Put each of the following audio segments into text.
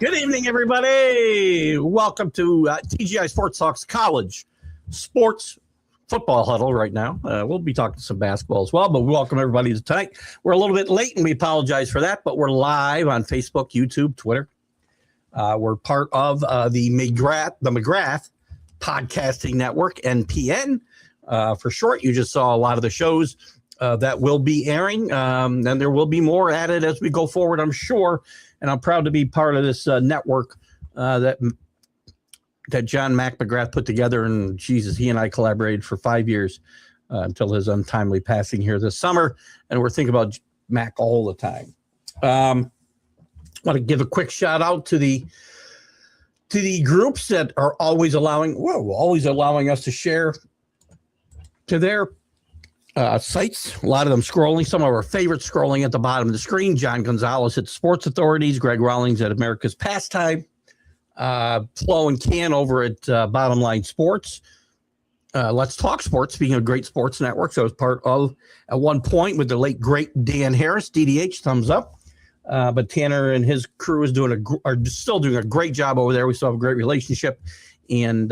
Good evening, everybody. Welcome to TGI Sports Talks College Sports Football Huddle right now. We'll be talking some basketball as well, but we welcome everybody to tonight. We're a little bit late, and we apologize for that, but we're live on Facebook, YouTube, Twitter. We're part of the McGrath Podcasting Network, NPN. For short, you just saw a lot of the shows that will be airing, and there will be more added as we go forward, I'm sure. And I'm proud to be part of this network that John Mac McGrath put together. And Jesus, he and I collaborated for 5 years until his untimely passing here this summer. And we're thinking about Mac all the time. I want to give a quick shout out to the groups that are always allowing us to share to their sites, a lot of them scrolling, some of our favorites scrolling at the bottom of the screen. John Gonzalez at Sports Authorities, Greg Rawlings at America's Pastime, Flo and Can over at Bottom Line Sports. Let's Talk Sports, speaking of great sports networks, I was part of at one point with the late, great Dan Harris, DDH, thumbs up. But Tanner and his crew are still doing a great job over there. We still have a great relationship, and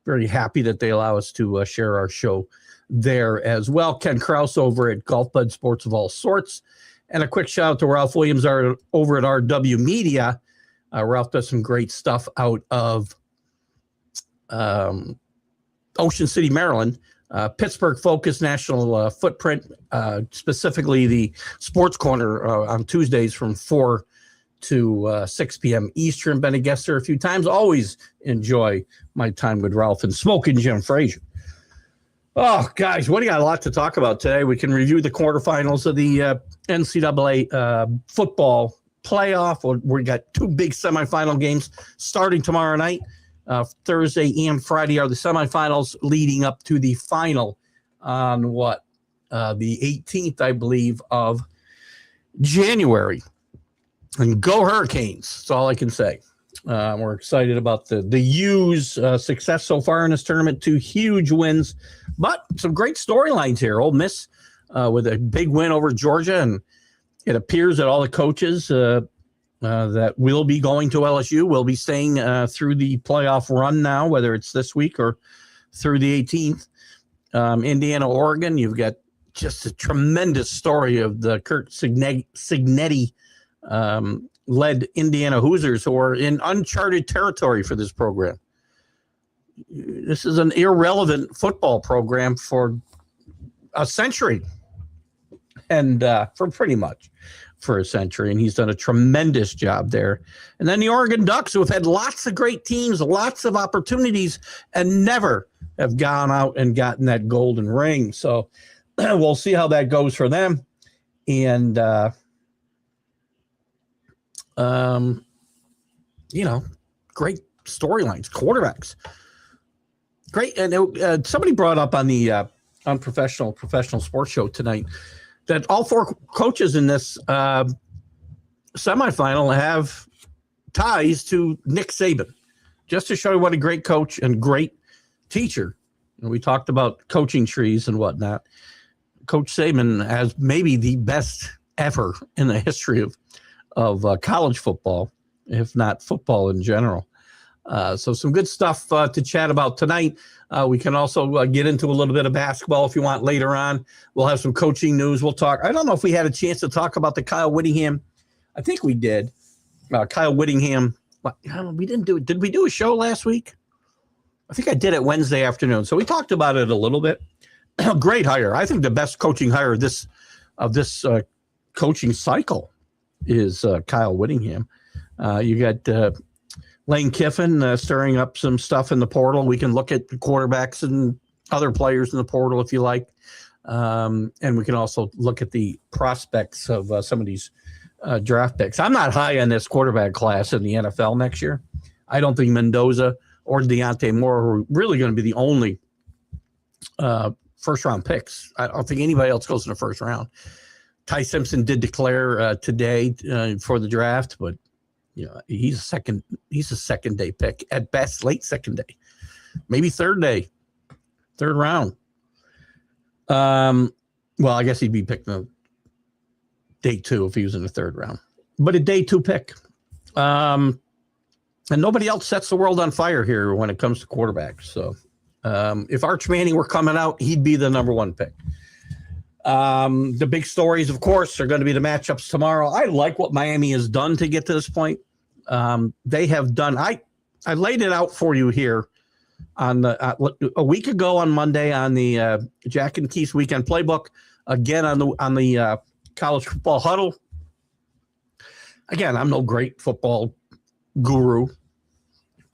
very happy that they allow us to share our show there as well. Ken Krause over at Golf Bud Sports of All Sorts. And a quick shout out to Ralph Williams over at RW Media. Ralph does some great stuff out of Ocean City, Maryland. Pittsburgh Focus National Footprint, specifically the Sports Corner on Tuesdays from 4 to 6 p.m. Eastern. Been a guest there a few times. Always enjoy my time with Ralph and Smoking Jim Frazier. Oh, guys, we got a lot to talk about today. We can review the quarterfinals of the NCAA football playoff. We got two big semifinal games starting tomorrow night. Thursday and Friday are the semifinals leading up to the final on the 18th, I believe, of January. And go Hurricanes. That's all I can say. We're excited about the U's success so far in this tournament. Two huge wins, but some great storylines here. Ole Miss with a big win over Georgia, and it appears that all the coaches that will be going to LSU will be staying through the playoff run now, whether it's this week or through the 18th. Indiana, Oregon, you've got just a tremendous story of the Kurt Cignetti led Indiana Hoosiers, who are in uncharted territory for this program. This is an irrelevant football program for a century, and for pretty much for a century, and he's done a tremendous job there. And then the Oregon Ducks, who have had lots of great teams, lots of opportunities, and never have gone out and gotten that golden ring. So we'll see how that goes for them. And great storylines, quarterbacks, great. And somebody brought up on the unprofessional sports show tonight that all four coaches in this semifinal have ties to Nick Saban, just to show you what a great coach and great teacher. And we talked about coaching trees and whatnot. Coach Saban has maybe the best ever in the history of college football. if not football in general. So some good stuff to chat about tonight. We can also get into a little bit of basketball if you want later on. We'll have some coaching news. We'll talk. I don't know if we had a chance to talk about the Kyle Whittingham. I think we did. Kyle Whittingham. We didn't do it. Did we do a show last week? I think I did it Wednesday afternoon. So we talked about it a little bit. Great hire. I think the best coaching hire of this coaching cycle is Kyle Whittingham. You got Lane Kiffin stirring up some stuff in the portal. We can look at the quarterbacks and other players in the portal if you like. And we can also look at the prospects of some of these draft picks. I'm not high on this quarterback class in the NFL next year. I don't think Mendoza or Deontay Moore are really going to be the only first-round picks. I don't think anybody else goes in the first round. Ty Simpson did declare today for the draft, but he's a second day pick at best, late second day, maybe third round. Well, I guess he'd be picked in day 2 if he was in the third round, but a day 2 pick. And nobody else sets the world on fire here when it comes to quarterbacks. So if Arch Manning were coming out, he'd be the number 1 pick. The big stories, of course, are going to be the matchups tomorrow. I like what Miami has done to get to this point. They have done. I laid it out for you here on a week ago on Monday on the Jack and Keith Weekend Playbook. Again on the college football huddle. Again, I'm no great football guru.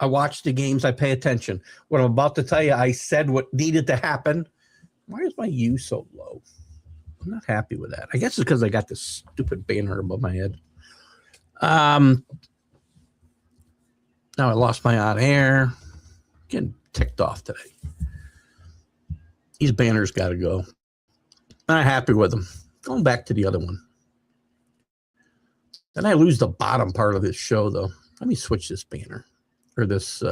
I watch the games. I pay attention. What I'm about to tell you, I said what needed to happen. Why is my U so low? I'm not happy with that. I guess it's because I got this stupid banner above my head. Now I lost my on air. Getting ticked off today. These banners got to go. Not happy with them. Going back to the other one. Then I lose the bottom part of this show, though. Let me switch this banner. Or this.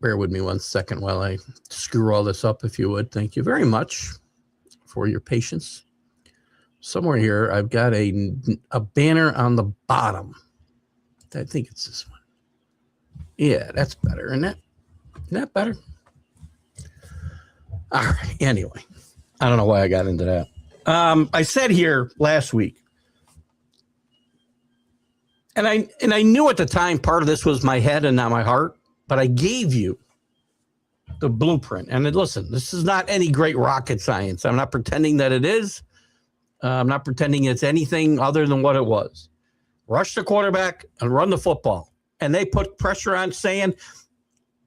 Bear with me 1 second while I screw all this up, if you would. Thank you very much for your patience. Somewhere here, I've got a banner on the bottom. I think it's this one. Yeah, that's better, isn't it? Isn't that better? All right. Anyway, I don't know why I got into that. I said here last week, and I knew at the time part of this was my head and not my heart, but I gave you the blueprint. And listen, this is not any great rocket science. I'm not pretending that it is. I'm not pretending it's anything other than what it was. Rush the quarterback and run the football. And they put pressure on, saying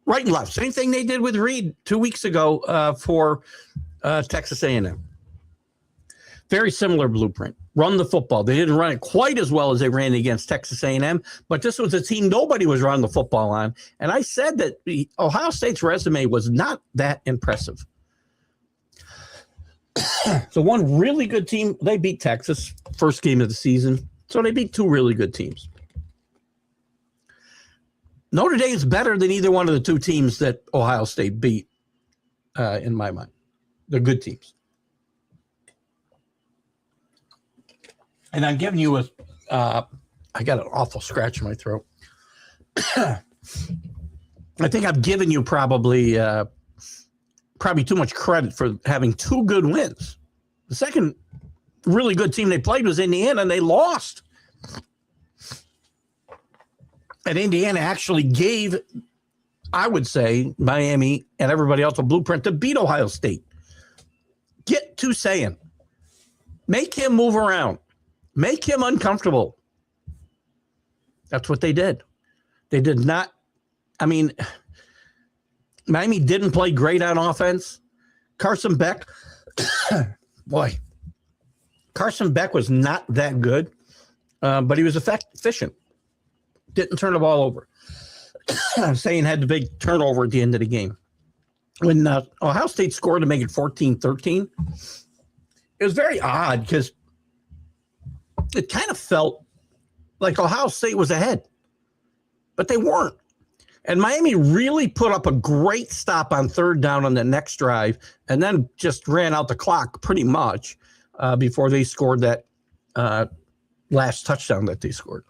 right and left. Same thing they did with Reed 2 weeks ago for Texas A&M. Very similar blueprint. Run the football. They didn't run it quite as well as they ran against Texas A&M, but this was a team nobody was running the football on. And I said that Ohio State's resume was not that impressive. So one really good team, they beat Texas, first game of the season. So they beat 2 really good teams. Notre Dame is better than either one of the 2 teams that Ohio State beat, in my mind. They're good teams. And I'm giving you I got an awful scratch in my throat. I think I've given you probably too much credit for having 2 good wins. The second really good team they played was Indiana, and they lost. And Indiana actually gave, I would say, Miami and everybody else a blueprint to beat Ohio State. Get to saying, make him move around. Make him uncomfortable. That's what they did. They did not. I mean, Miami didn't play great on offense. Carson Beck, boy, Carson Beck was not that good, but he was efficient. Didn't turn the ball over. I'm saying had the big turnover at the end of the game. When Ohio State scored to make it 14-13, it was very odd because it kind of felt like Ohio State was ahead, but they weren't. And Miami really put up a great stop on third down on the next drive and then just ran out the clock pretty much. before they scored that last touchdown that they scored.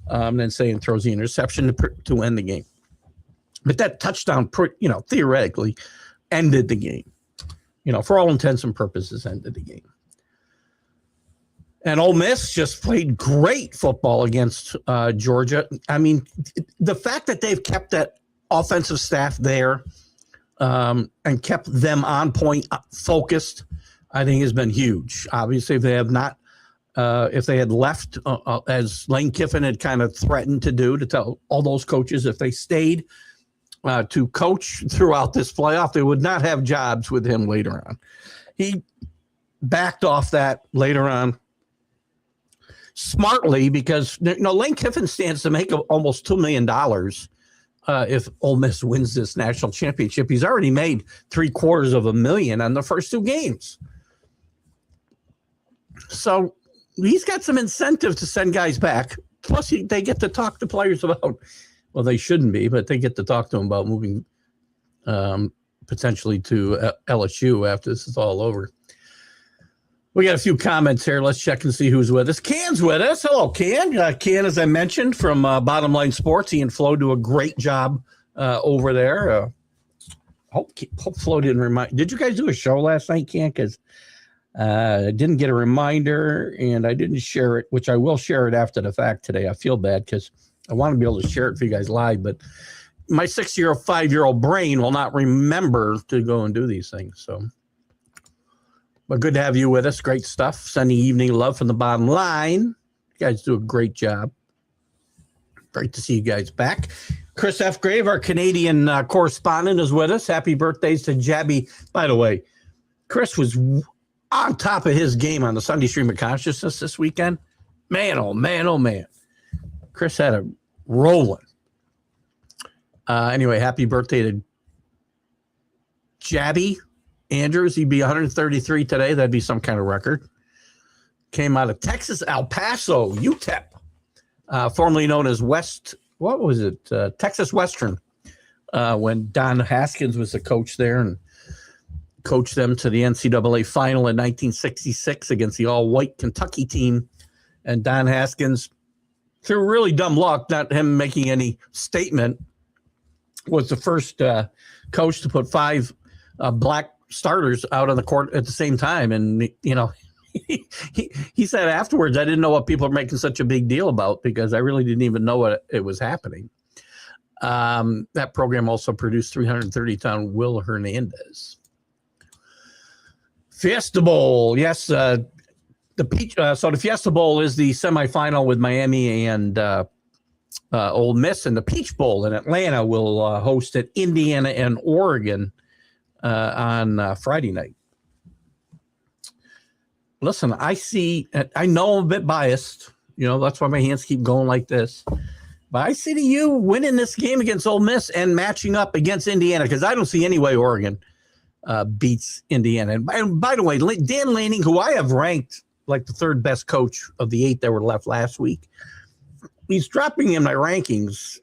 Then Sayan throws the interception to end the game. But that touchdown, theoretically ended the game. For all intents and purposes, ended the game. And Ole Miss just played great football against Georgia. I mean, the fact that they've kept that offensive staff there and kept them on point, focused, I think has been huge. Obviously, if they have not, if they had left, as Lane Kiffin had kind of threatened to do, to tell all those coaches, if they stayed to coach throughout this playoff, they would not have jobs with him later on. He backed off that later on smartly because Lane Kiffin stands to make almost $2 million if Ole Miss wins this national championship. He's already made $750,000 on the first two games. So he's got some incentive to send guys back. Plus, they get to talk to players about, well, they shouldn't be, but they get to talk to them about moving potentially to LSU after this is all over. We got a few comments here. Let's check and see who's with us. Can's with us. Hello, Can. Can, as I mentioned, from Bottom Line Sports. He and Flo do a great job over there. Hope Flo didn't remind. Did you guys do a show last night, Can? Because I didn't get a reminder, and I didn't share it, which I will share it after the fact today. I feel bad because I want to be able to share it for you guys live, but my 5-year-old brain will not remember to go and do these things. So. But good to have you with us. Great stuff. Sunday evening love from the bottom line. You guys do a great job. Great to see you guys back. Chris F. Grave, our Canadian correspondent, is with us. Happy birthdays to Jabby. By the way, Chris was on top of his game on the Sunday Stream of Consciousness this weekend. Man, oh, man, oh, man. Chris had a rolling. Anyway, happy birthday to Jabby Andrews. He'd be 133 today. That'd be some kind of record. Came out of Texas, El Paso, UTEP, formerly known as Texas Western, when Don Haskins was the coach there and coached them to the NCAA final in 1966 against the all-white Kentucky team. And Don Haskins, through really dumb luck, not him making any statement, was the first coach to put 5 black starters out on the court at the same time. And, he said afterwards, I didn't know what people are making such a big deal about because I really didn't even know what it was happening. That program also produced 330-ton Will Hernandez. Fiesta Bowl. Yes. The Fiesta Bowl is the semifinal with Miami and Ole Miss, and the Peach Bowl in Atlanta will host at Indiana and Oregon on Friday night. Listen, I know I'm a bit biased. That's why my hands keep going like this. But I see you winning this game against Ole Miss and matching up against Indiana because I don't see any way Oregon beats Indiana. And by the way, Dan Lanning, who I have ranked like the 3rd best coach of the 8 that were left last week, he's dropping in my rankings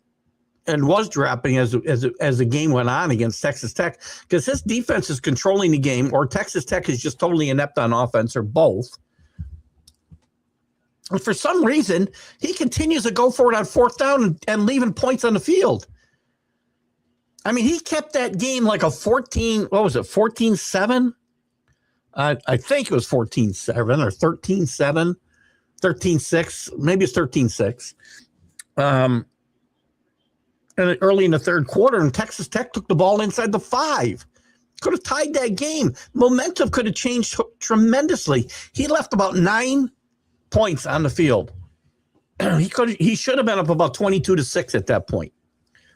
and was dropping as the game went on against Texas Tech because his defense is controlling the game, or Texas Tech is just totally inept on offense, or both. And for some reason, he continues to go for it on 4th down and leaving points on the field. I mean, he kept that game like a 14-7? I think it was 14-7 or 13-7, 13-6. Maybe it's 13-6. And early in the 3rd quarter, and Texas Tech took the ball inside the 5. Could have tied that game. Momentum could have changed tremendously. He left about 9 points on the field. He should have been up about 22-6 at that point,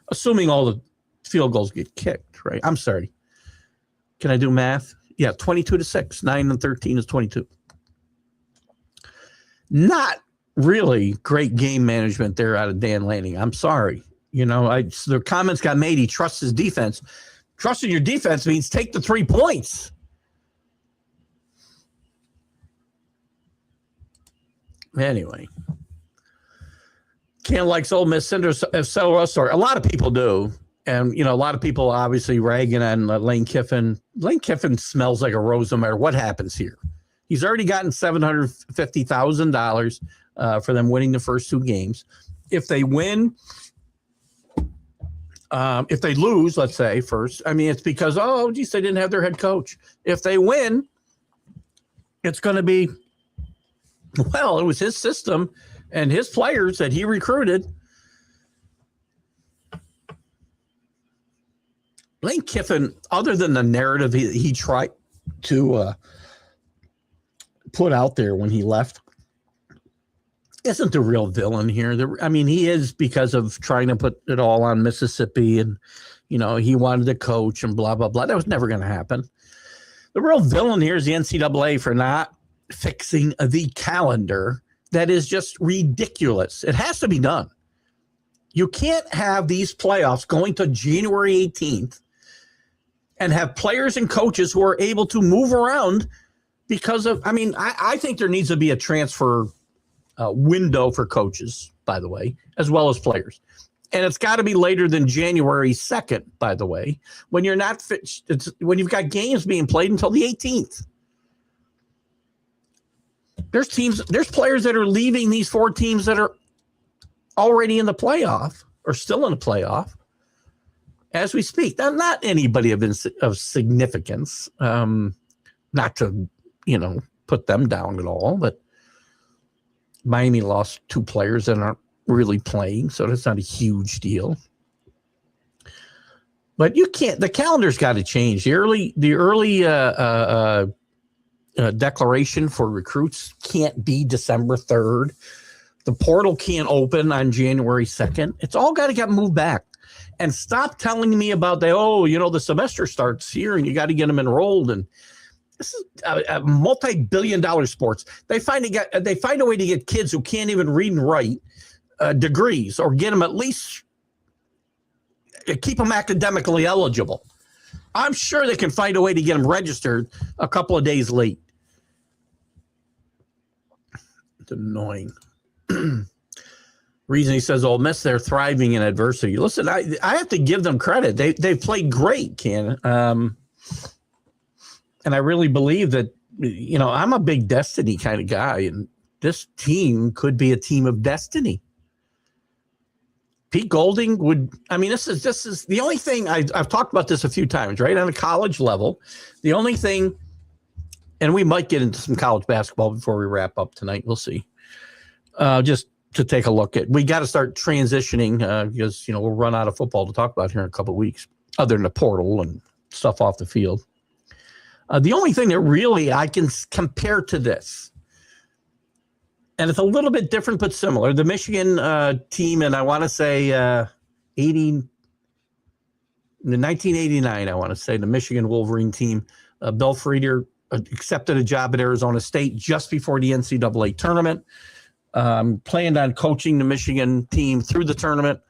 assuming all the field goals get kicked, right? I'm sorry. Can I do math? Yeah, 22-6. 9 and 13 is 22. Not really great game management there out of Dan Lanning. I'm sorry. The comments got made. He trusts his defense. Trusting your defense means take the 3 points. Anyway, Ken likes Ole Miss Cinderella story. A lot of people do. And, a lot of people obviously ragging on Lane Kiffin. Lane Kiffin smells like a rose no matter what happens here. He's already gotten $750,000 for them winning the first 2 games. If they win, if they lose, let's say first, I mean, it's because, oh, geez, they didn't have their head coach. If they win, it's going to be, well, it was his system and his players that he recruited. Lane Kiffin, other than the narrative he tried to put out there when he left, isn't the real villain here. I mean, he is because of trying to put it all on Mississippi and, you know, he wanted to coach and blah, blah, blah. That was never going to happen. The real villain here is the NCAA for not fixing the calendar. That is just ridiculous. It has to be done. You can't have these playoffs going to January 18th and have players and coaches who are able to move around because of, I mean, I think there needs to be a transfer window for coaches, by the way, as well as players. And it's got to be later than January 2nd, by the way, when you're not when you've got games being played until the 18th. There's players that are leaving these 4 teams that are already in the playoff or still in the playoff as we speak. Now, not anybody of significance, not to, you know, put them down at all, but Miami lost 2 players that aren't really playing, so that's not a huge deal. But you can't. The calendar's got to change. The early declaration for recruits can't be December 3rd. The portal can't open on January 2nd. It's all got to get moved back. And stop telling me about the semester starts here and you got to get them enrolled. And this is a multi-billion-dollar sports. They find a way to get kids who can't even read and write degrees, or get them at least keep them academically eligible. I'm sure they can find a way to get them registered a couple of days late. It's annoying. Reason he says Ole Miss, they're thriving in adversity. Listen, I have to give them credit. They've played great, Ken. And I really believe that, you know, I'm a big destiny kind of guy, and this team could be a team of destiny. Pete Golding would, I mean, this is the only thing I've talked about this a few times, right? On a college level, the only thing, and we might get into some college basketball before we wrap up tonight. We'll see. Just to take a look at, we got to start transitioning because, you know, we'll run out of football to talk about here in a couple of weeks, other than the portal and stuff off the field. The only thing that really I can compare to this, and it's a little bit different but similar, the Michigan team, and I want to say 1989, I want to say the Michigan Wolverine team, Bill Frieder accepted a job at Arizona State just before the NCAA tournament. Planned on coaching the Michigan team through the tournament,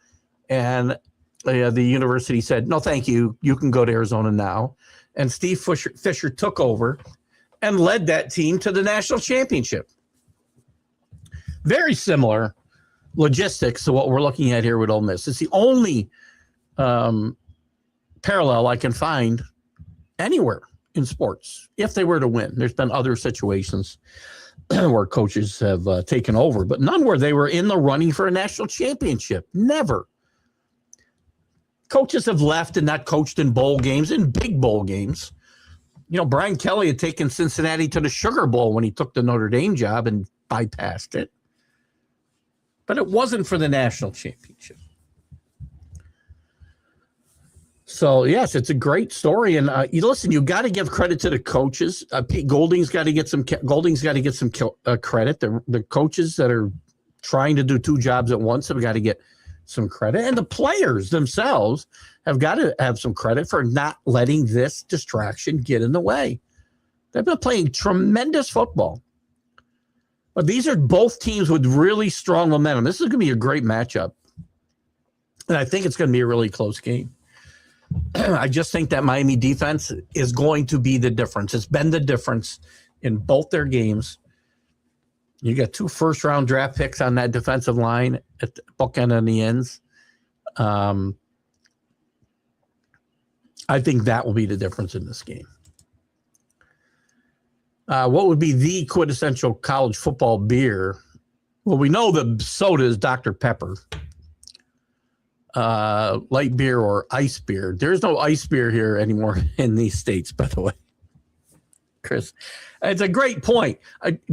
and the university said, no, thank you. You can go to Arizona now. And Steve Fisher took over and led that team to the national championship. Very similar logistics to what we're looking at here with Ole Miss. It's the only parallel I can find anywhere in sports if they were to win. There's been other situations where coaches have taken over, but none where they were in the running for a national championship. Never. Coaches have left and not coached in bowl games, in big bowl games. You know, Brian Kelly had taken Cincinnati to the Sugar Bowl when he took the Notre Dame job and bypassed it. But it wasn't for the national championship. So, yes, it's a great story. And listen, you got to give credit to the coaches. Pete Golding's got to get some credit. The coaches that are trying to do 2 jobs at once have got to get some credit. And the players themselves have got to have some credit for not letting this distraction get in the way. They've been playing tremendous football. But these are both teams with really strong momentum. This is going to be a great matchup. And I think it's going to be a really close game. I just think that Miami defense is going to be the difference. It's been the difference in both their games. You got 2 first-round draft picks on that defensive line at the bookend and the ends. I think that will be the difference in this game. What would be the quintessential college football beer? Well, we know the soda is Dr. Pepper. Light beer or ice beer. There's no ice beer here anymore in these states, by the way. Chris, it's a great point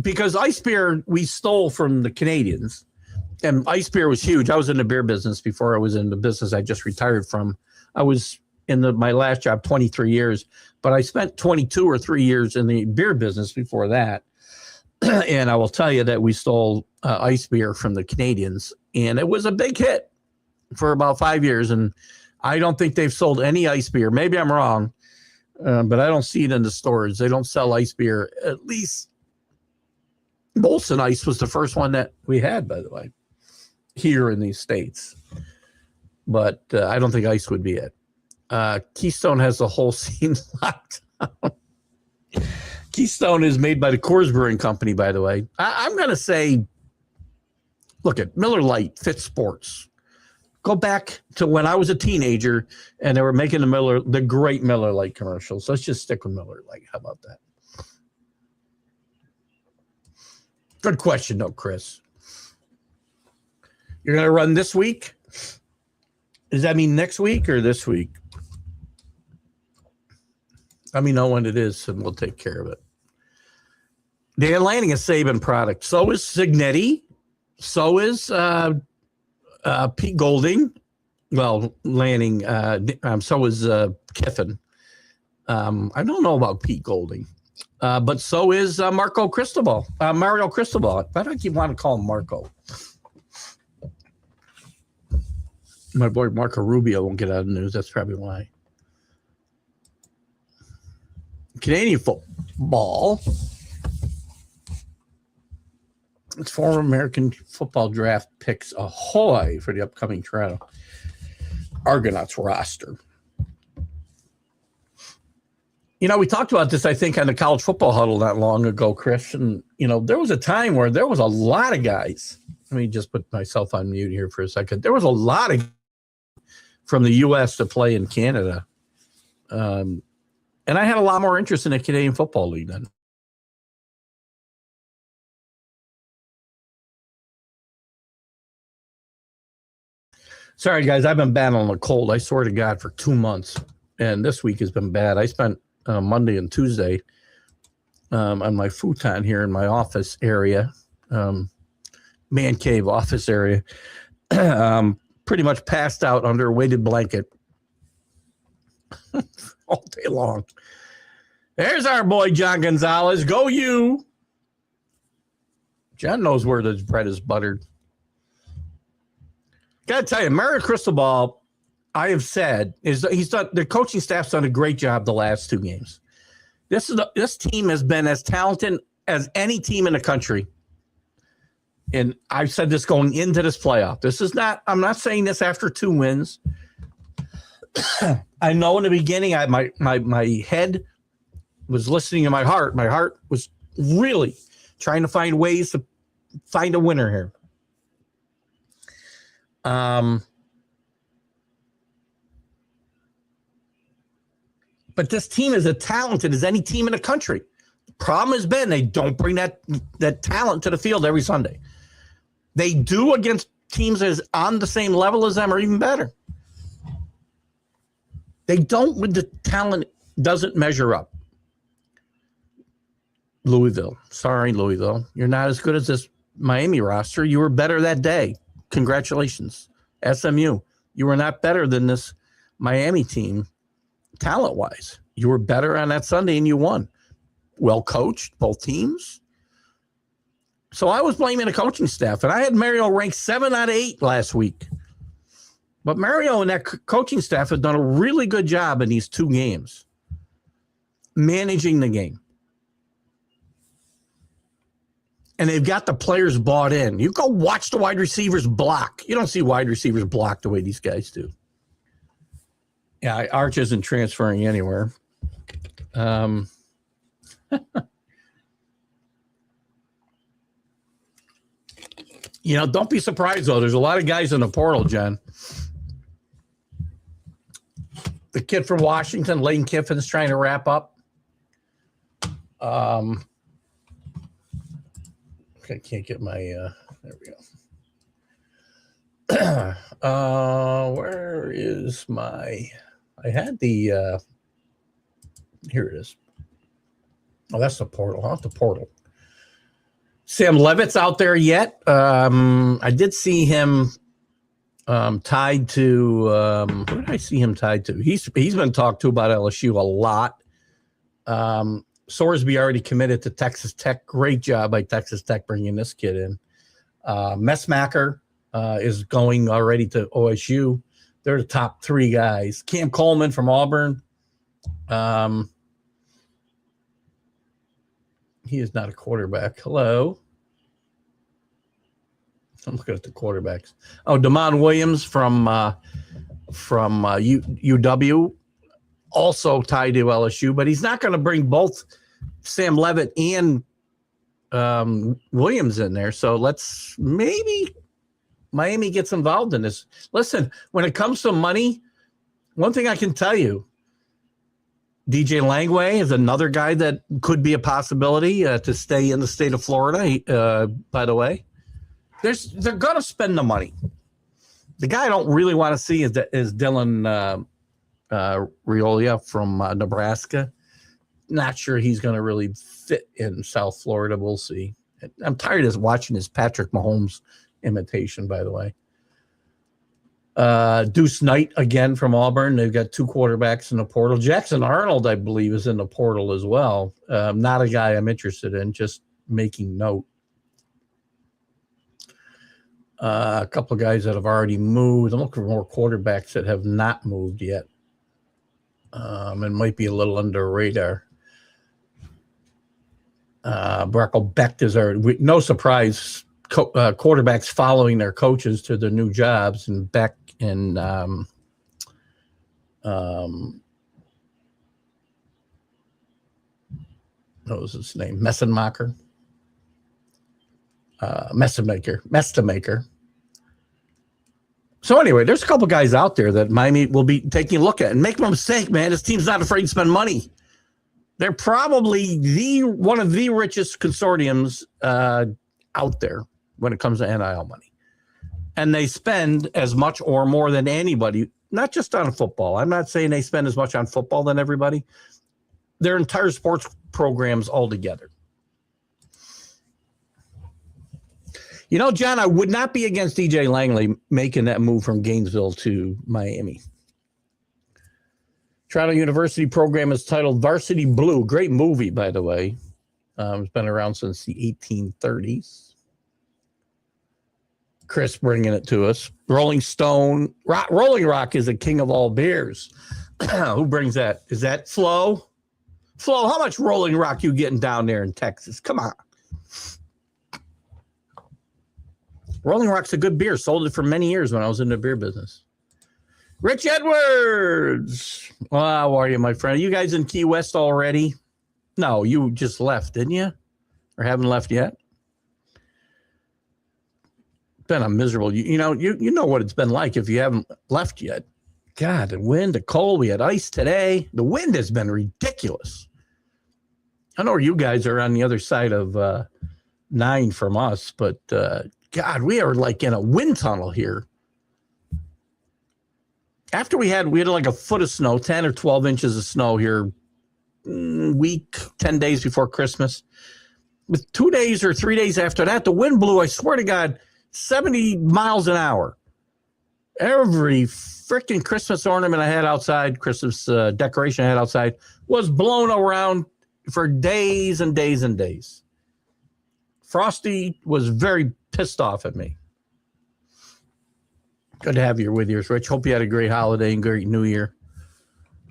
because ice beer we stole from the Canadians, and ice beer was huge. I was in the beer business before I was in the business I just retired from. I was in my last job 23 years, but I spent 22 or 3 years in the beer business before that. And I will tell you that we stole ice beer from the Canadians, and it was a big hit for about 5 years. And I don't think they've sold any ice beer. Maybe I'm wrong. But I don't see it in the stores. They don't sell ice beer. At least Molson Ice was the first one that we had, by the way, here in these states. But I don't think ice would be it. Keystone has the whole scene locked down. Keystone is made by the Coors Brewing Company, by the way. I'm going to say, look at Miller Lite, Fit Sports. Go back to when I was a teenager and they were making the great Miller Lite commercials. Let's just stick with Miller Lite. How about that? Good question, though, Chris. You're going to run this week? Does that mean next week or this week? Let me know when it is and we'll take care of it. Dan Lanning is Saban product. So is Signetti. So is Pete Golding, well, Lanning, so is Kiffin. I don't know about Pete Golding, but so is Mario Cristobal. Why do I keep wanting to call him Marco? My boy Marco Rubio won't get out of the news. That's probably why. Canadian football. It's former American football draft picks ahoy for the upcoming Toronto Argonauts roster. You know, we talked about this, I think, on the college football huddle not long ago, Chris. And, you know, there was a time where there was a lot of guys. Let me just put myself on mute here for a second. There was a lot of from the U.S. to play in Canada. And I had a lot more interest in the Canadian Football League then. Sorry, guys, I've been battling a cold. I swear to God, for 2 months. And this week has been bad. I spent Monday and Tuesday on my futon here in my office area, man cave office area, pretty much passed out under a weighted blanket all day long. There's our boy, John Gonzalez. Go you. John knows where the bread is buttered. Got to tell you, Mario Cristobal, I have said, he's done. The coaching staff's done a great job the last 2 games. This team has been as talented as any team in the country. And I've said this going into this playoff. This is not. I'm not saying this after 2 wins. I know in the beginning, my head was listening to my heart. My heart was really trying to find ways to find a winner here. But this team is as talented as any team in the country. The problem has been they don't bring that talent to the field every Sunday. They do against teams that is on the same level as them or even better. They don't when the talent doesn't measure up. Louisville. Sorry, Louisville. You're not as good as this Miami roster. You were better that day. Congratulations. SMU. You were not better than this Miami team talent-wise. You were better on that Sunday and you won. Well coached, both teams. So I was blaming the coaching staff, and I had Mario ranked 7 out of 8 last week. But Mario and that coaching staff have done a really good job in these 2 games managing the game. And they've got the players bought in. You go watch the wide receivers block. You don't see wide receivers block the way these guys do. Yeah, Arch isn't transferring anywhere. You know, don't be surprised, though. There's a lot of guys in the portal, John. The kid from Washington, Lane Kiffin's trying to wrap up. I can't get my, there we go. Where is my, I had the, here it is. Oh, that's the portal. Not the portal. Sam Levitt's out there yet. I did see him tied to, where did I see him tied to? He's been talked to about LSU a lot. Sorsby already committed to Texas Tech. Great job by Texas Tech bringing this kid in. Messmacher is going already to OSU. They're the top three guys. Cam Coleman from Auburn. He is not a quarterback. Hello. I'm looking at the quarterbacks. Oh, Damon Williams from UW, also tied to LSU, but he's not going to bring both Sam Levitt and Williams in there. So let's maybe Miami gets involved in this. Listen, when it comes to money, one thing I can tell you, DJ Langway is another guy that could be a possibility to stay in the state of Florida. By the way, they're going to spend the money. The guy I don't really want to see is Dylan Riolia from Nebraska. Not sure he's going to really fit in South Florida. We'll see. I'm tired of watching his Patrick Mahomes imitation, by the way. Deuce Knight again from Auburn. They've got two quarterbacks in the portal. Jackson Arnold, I believe, is in the portal as well. Not a guy I'm interested in, just making note. A couple of guys that have already moved. I'm looking for more quarterbacks that have not moved yet. And might be a little under radar. Bracco Becht is our, no surprise, quarterbacks following their coaches to their new jobs, and Beck and what was his name? Messemaker. So anyway, there's a couple guys out there that Miami will be taking a look at. And make no mistake, man, this team's not afraid to spend money. They're probably one of the richest consortiums out there when it comes to NIL money. And they spend as much or more than anybody, not just on football. I'm not saying they spend as much on football than everybody. Their entire sports programs altogether. You know, John, I would not be against DJ Langley making that move from Gainesville to Miami. Toronto University program is titled Varsity Blue. Great movie, by the way. It's been around since the 1830s. Chris bringing it to us. Rolling Stone. Rolling Rock is the king of all beers. Who brings that? Is that Flo? Flo, how much Rolling Rock you getting down there in Texas? Come on. Rolling Rock's a good beer. Sold it for many years when I was in the beer business. Rich Edwards. Well, how are you, my friend? Are you guys in Key West already? No, you just left, didn't you? Or haven't left yet? Been a miserable, you know what it's been like if you haven't left yet. God, the wind, the cold. We had ice today. The wind has been ridiculous. I know you guys are on the other side of 9 from us, but God, we are like in a wind tunnel here. After we had like a foot of snow, 10 or 12 inches of snow here, week, 10 days before Christmas. With 2 days or 3 days after that, the wind blew, I swear to God, 70 miles an hour. Every freaking Christmas ornament I had outside, Christmas decoration I had outside, was blown around for days and days and days. Frosty was very pissed off at me. Good to have you with yours, Rich. Hope you had a great holiday and great New Year.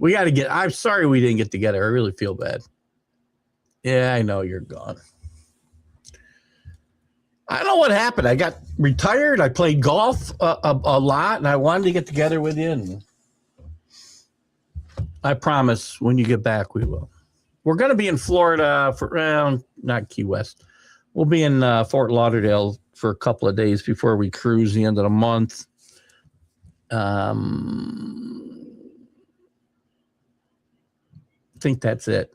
We got to get, I'm sorry we didn't get together. I really feel bad. Yeah, I know you're gone. I don't know what happened. I got retired. I played golf a lot, and I wanted to get together with you. And I promise when you get back, we will. We're going to be in Florida for, not Key West. We'll be in Fort Lauderdale for a couple of days before we cruise the end of the month. I think that's it.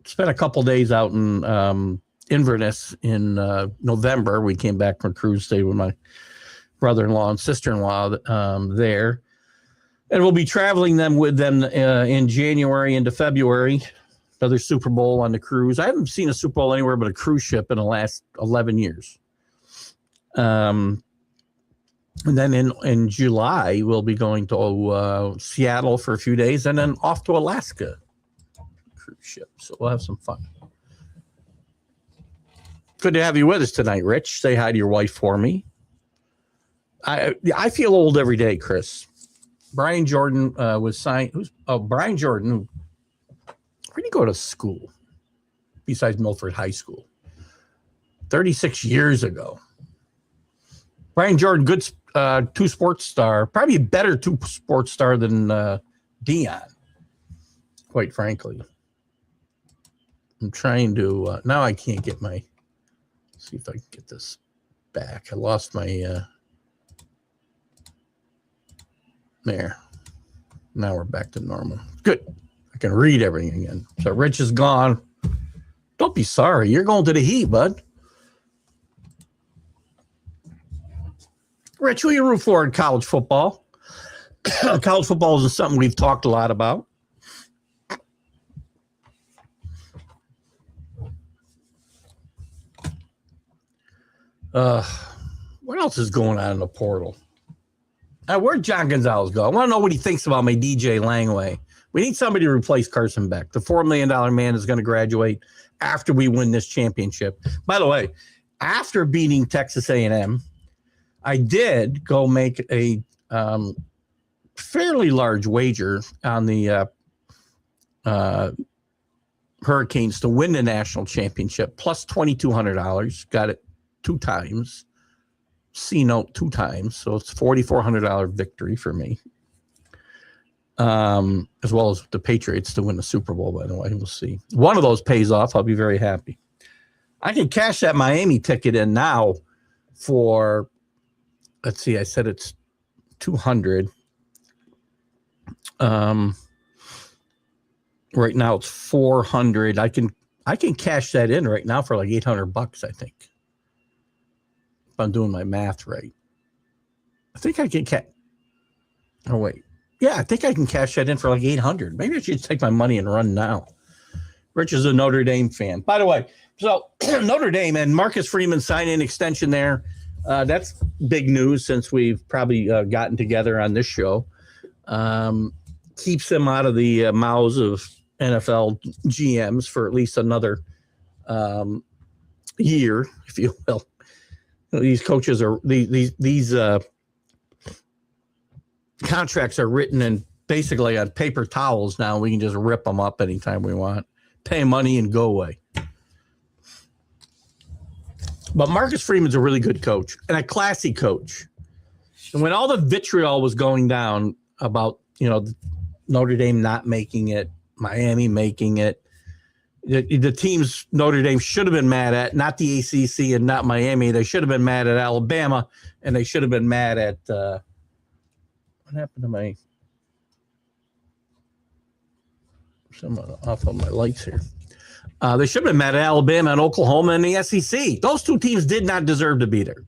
Spent a couple days out in Inverness in November. We came back from a cruise, stayed with my brother-in-law and sister-in-law there. And we'll be traveling with them in January into February. Another Super Bowl on the cruise. I haven't seen a Super Bowl anywhere but a cruise ship in the last 11 years. And then in July, we'll be going to Seattle for a few days and then off to Alaska cruise ship. So we'll have some fun. Good to have you with us tonight, Rich. Say hi to your wife for me. I feel old every day, Chris. Brian Jordan was signed. Brian Jordan. Where did he go to school besides Milford High School? 36 years ago. Brian Jordan, good two-sports star, probably a better two-sports star than Dion, quite frankly. I'm trying to, now I can't get my, see if I can get this back. I lost my, there. Now we're back to normal. Good. I can read everything again. So Rich is gone. Don't be sorry. You're going to the heat, bud. Rich, who you root for in college football? College football is something we've talked a lot about. What else is going on in the portal? Where'd John Gonzalez go? I want to know what he thinks about my DJ Langway. We need somebody to replace Carson Beck. The $4 million man is going to graduate after we win this championship. By the way, after beating Texas A&M, I did go make a fairly large wager on the Hurricanes to win the national championship, plus $2,200. Got it 2 times. C-note 2 times, so it's $4,400 victory for me. As well as the Patriots to win the Super Bowl, by the way. We'll see. One of those pays off. I'll be very happy. I can cash that Miami ticket in now for, let's see, I said it's 200. Right now it's 400. I can cash that in right now for like $800, I think. If I'm doing my math right. I think I can oh wait. Yeah, I think I can cash that in for like 800. Maybe I should take my money and run now. Rich is a Notre Dame fan. By the way, so Notre Dame and Marcus Freeman signed an extension there. That's big news since we've probably gotten together on this show. Keeps them out of the mouths of NFL GMs for at least another year, if you will. These coaches are these contracts are written in basically on paper towels now. We can just rip them up anytime we want, pay money and go away. But Marcus Freeman's a really good coach and a classy coach. And when all the vitriol was going down about, Notre Dame not making it, Miami making it, the teams Notre Dame should have been mad at, not the ACC and not Miami. They should have been mad at Alabama, and they should have been mad at what happened to my someone off on my lights here. They should have been mad at Alabama and Oklahoma and the SEC. Those two teams did not deserve to be there.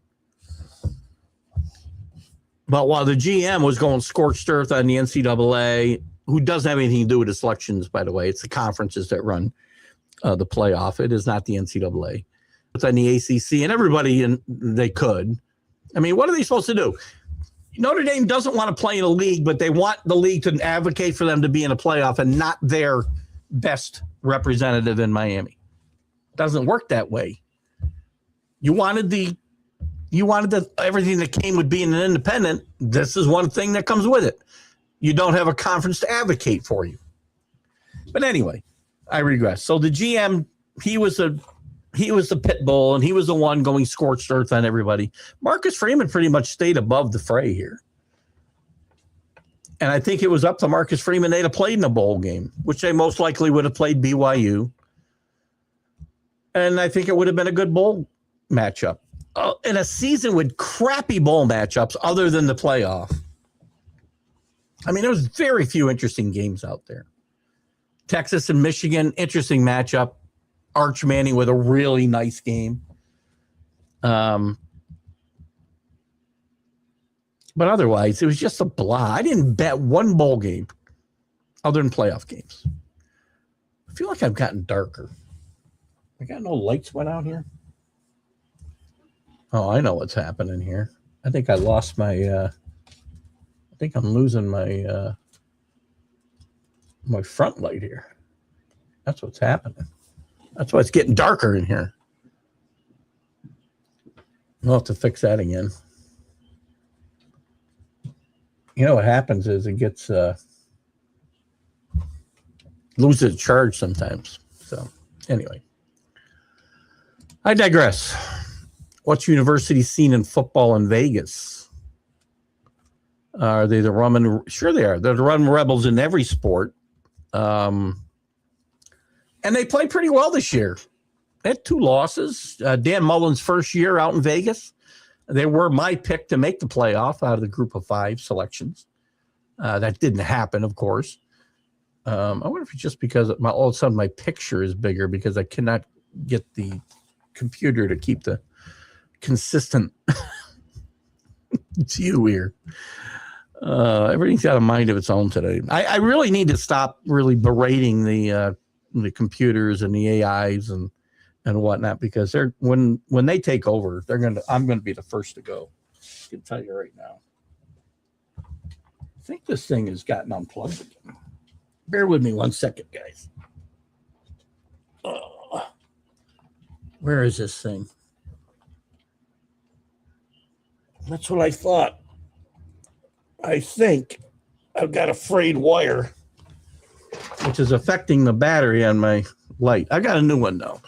But while the GM was going scorched earth on the NCAA, who doesn't have anything to do with the selections, by the way, it's the conferences that run the playoff. It is not the NCAA. It's on the ACC and everybody, and they could. I mean, what are they supposed to do? Notre Dame doesn't want to play in a league, but they want the league to advocate for them to be in a playoff and not their best representative in Miami. It doesn't work that way. You wanted everything that came with being an independent. This is one thing that comes with it. You don't have a conference to advocate for you. But anyway, I regress. So the GM, he was the pit bull, and he was the one going scorched earth on everybody. Marcus Freeman pretty much stayed above the fray here. And I think it was up to Marcus Freeman. They'd have played in a bowl game, which they most likely would have played BYU. And I think it would have been a good bowl matchup. In a season with crappy bowl matchups other than the playoff. I mean, there was very few interesting games out there. Texas and Michigan, interesting matchup. Arch Manning with a really nice game. But otherwise, it was just a blah. I didn't bet one bowl game other than playoff games. I feel like I've gotten darker. I got no lights went out here. Oh, I know what's happening here. I think I lost my I think I'm losing my my front light here. That's what's happening. That's why it's getting darker in here. I'll have to fix that again. You know what happens is it gets loses charge sometimes. So anyway, I digress. What's university scene in football in Vegas? Are they the rum? Sure they are. They're the rum rebels in every sport. And they played pretty well this year. They had 2 losses. Dan Mullen's first year out in Vegas. They were my pick to make the playoff out of the group of 5 selections. That didn't happen, of course. I wonder if it's just because all of a sudden my picture is bigger because I cannot get the computer to keep the consistent view here. Everything's got a mind of its own today. I really need to stop really berating the computers and the AIs and whatnot, because they're when they take over, I'm gonna be the first to go. I can tell you right now. I think this thing has gotten unplugged again. Bear with me one second, guys. Where is this thing? That's what I thought. I think I've got a frayed wire, which is affecting the battery on my light. I got a new one, though.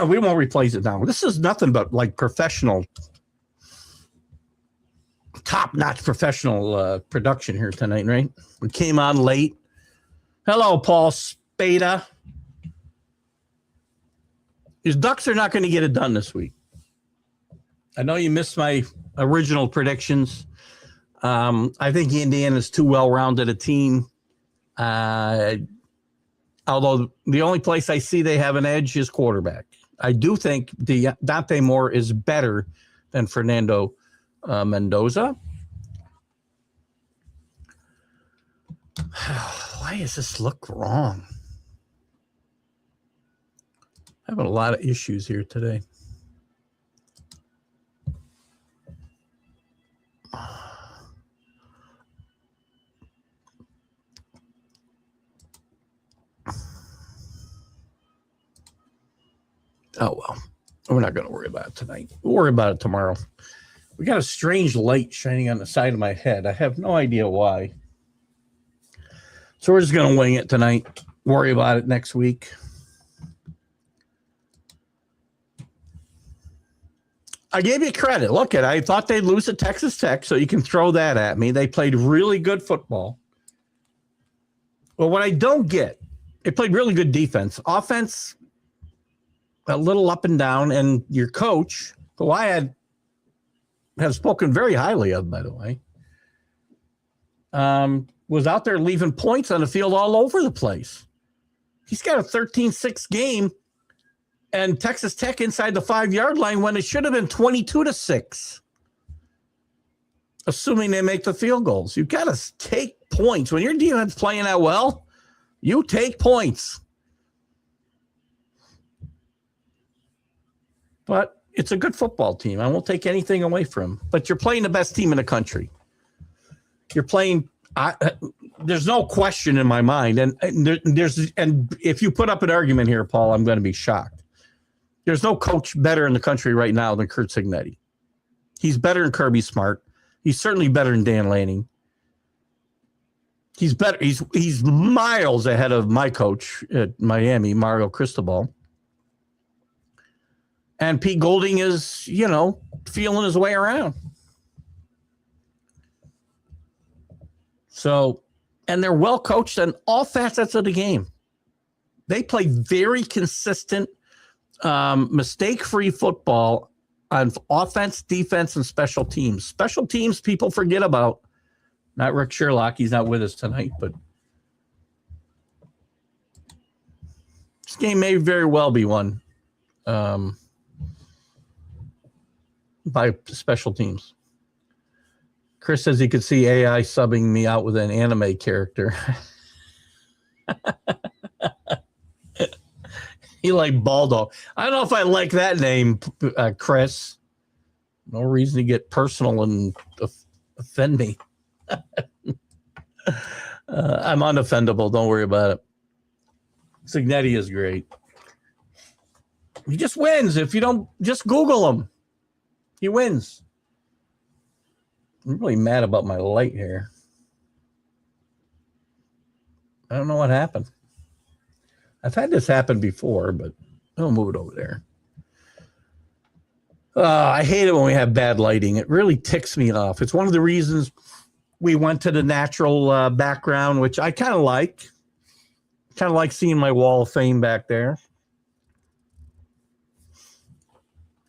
We won't replace it now. This is nothing but like professional, top-notch professional production here tonight, right? We came on late. Hello, Paul Spada. His Ducks are not going to get it done this week. I know you missed my original predictions. I think Indiana's too well-rounded a team. Although the only place I see they have an edge is quarterback. I do think Dante Moore is better than Fernando Mendoza. Why does this look wrong? I'm having a lot of issues here today. Oh, well, we're not going to worry about it tonight. We'll worry about it tomorrow. We got a strange light shining on the side of my head. I have no idea why. So we're just going to wing it tonight. Worry about it next week. I gave you credit. Look at it. I thought they'd lose at Texas Tech, so you can throw that at me. They played really good football. Well, what I don't get, they played really good defense. Offense, a little up and down, and your coach, who I have spoken very highly of, by the way, was out there leaving points on the field all over the place. He's got a 13-6 game, and Texas Tech inside the 5-yard line when it should have been 22-6, assuming they make the field goals. You've got to take points. When your defense playing that well, you take points. But it's a good football team. I won't take anything away from them. But you're playing the best team in the country. You're playing. There's no question in my mind. And if you put up an argument here, Paul, I'm going to be shocked. There's no coach better in the country right now than Curt Cignetti. He's better than Kirby Smart. He's certainly better than Dan Lanning. He's better. He's miles ahead of my coach at Miami, Mario Cristobal. And Pete Golding is, feeling his way around. So, and they're well coached in all facets of the game. They play very consistent, mistake-free football on offense, defense, and special teams. Special teams people forget about. Not Rick Sherlock. He's not with us tonight, but This game may very well be won by special teams. Chris says he could see AI subbing me out with an anime character. He like Baldo. I don't know if I like that name, Chris. No reason to get personal and offend me. I'm unoffendable. Don't worry about it. Signetti is great. He just wins. If you don't, just Google him. He wins. I'm really mad about my light here. I don't know what happened. I've had this happen before, but I'll move it over there. I hate it when we have bad lighting. It really ticks me off. It's one of the reasons we went to the natural background, which I kind of like. Kind of like seeing my wall of fame back there.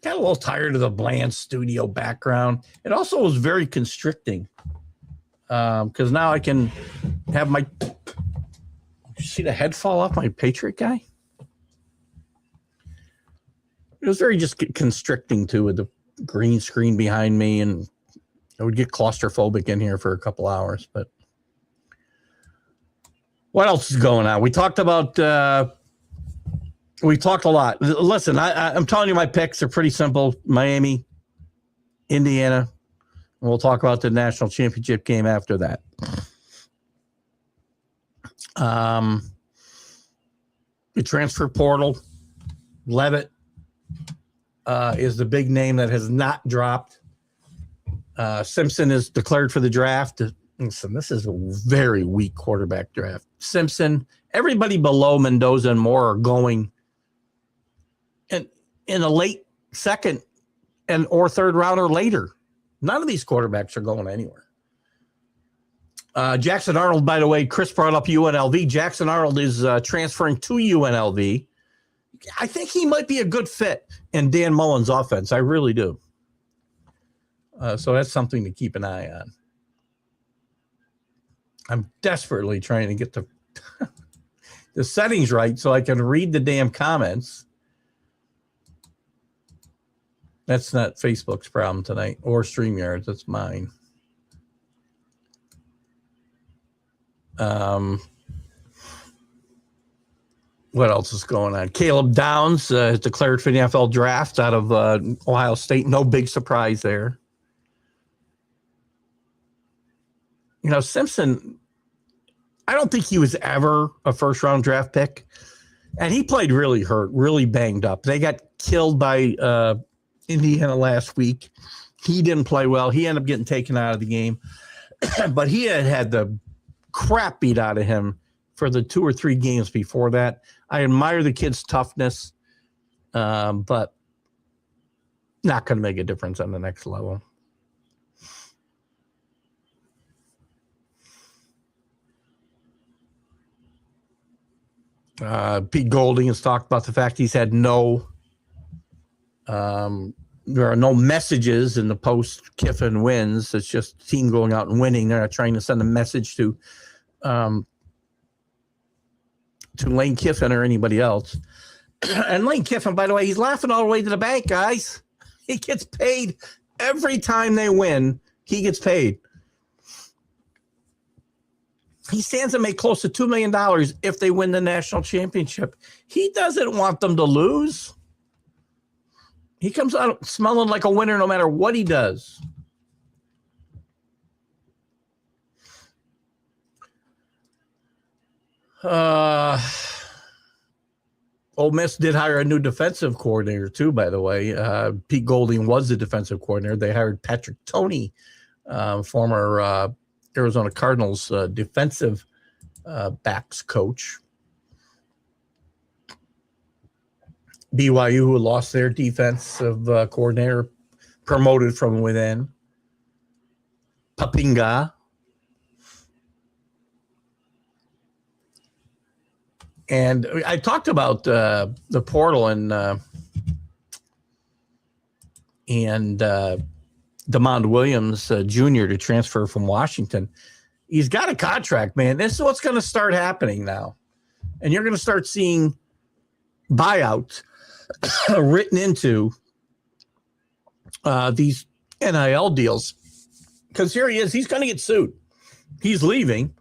Got a little tired of the bland studio background. It also was very constricting because now I can have my... Did you see the head fall off my Patriot guy? It was very just constricting too with the green screen behind me, and I would get claustrophobic in here for a couple hours. But what else is going on? We talked about... We talked a lot. Listen, I'm telling you my picks are pretty simple. Miami, Indiana. We'll talk about the national championship game after that. The transfer portal, Levitt is the big name that has not dropped. Simpson is declared for the draft. Listen, this is a very weak quarterback draft. Simpson, everybody below Mendoza and Moore are going in a late second or third round or later. None of these quarterbacks are going anywhere. Jackson Arnold, by the way, Chris brought up UNLV. Jackson Arnold is transferring to UNLV. I think he might be a good fit in Dan Mullen's offense. I really do. So that's something to keep an eye on. I'm desperately trying to get the settings right so I can read the damn comments. That's not Facebook's problem tonight or StreamYard's. That's mine. What else is going on? Caleb Downs has declared for the NFL draft out of Ohio State. No big surprise there. You know, Simpson, I don't think he was ever a first-round draft pick. And he played really hurt, really banged up. They got killed by Indiana last week. He didn't play well. He ended up getting taken out of the game. But he had the crap beat out of him for the 2 or 3 games before that. I admire the kid's toughness, but not going to make a difference on the next level. Pete Golding has talked about the fact he's had there are no messages in the post Kiffin wins. It's just the team going out and winning. They're not trying to send a message to Lane Kiffin or anybody else. And Lane Kiffin, by the way, he's laughing all the way to the bank, guys. He gets paid every time they win. He gets paid. He stands to make close to $2 million if they win the national championship. He doesn't want them to lose. He comes out smelling like a winner no matter what he does. Ole Miss did hire a new defensive coordinator too, by the way. Pete Golding was the defensive coordinator. They hired Patrick Toney, former Arizona Cardinals defensive backs coach. BYU, who lost their defensive coordinator, promoted from within. Papinga. And I talked about the portal and DeMond Williams Jr. to transfer from Washington. He's got a contract, man. This is what's going to start happening now. And you're going to start seeing buyout written into these NIL deals. Because here he is. He's going to get sued. He's leaving.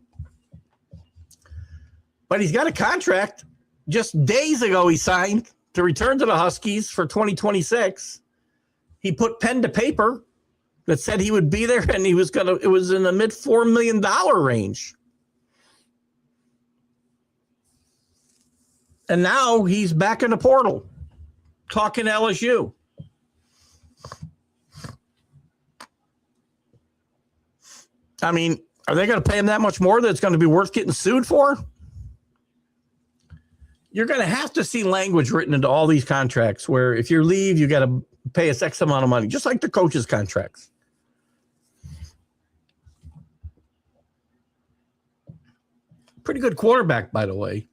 But he's got a contract. Just days ago, he signed to return to the Huskies for 2026. He put pen to paper that said he would be there, and it was in the mid $4 million range. And now he's back in the portal talking to LSU. I mean, are they going to pay him that much more that it's going to be worth getting sued for? You're going to have to see language written into all these contracts where if you leave, you got to pay us X amount of money, just like the coaches' contracts. Pretty good quarterback, by the way.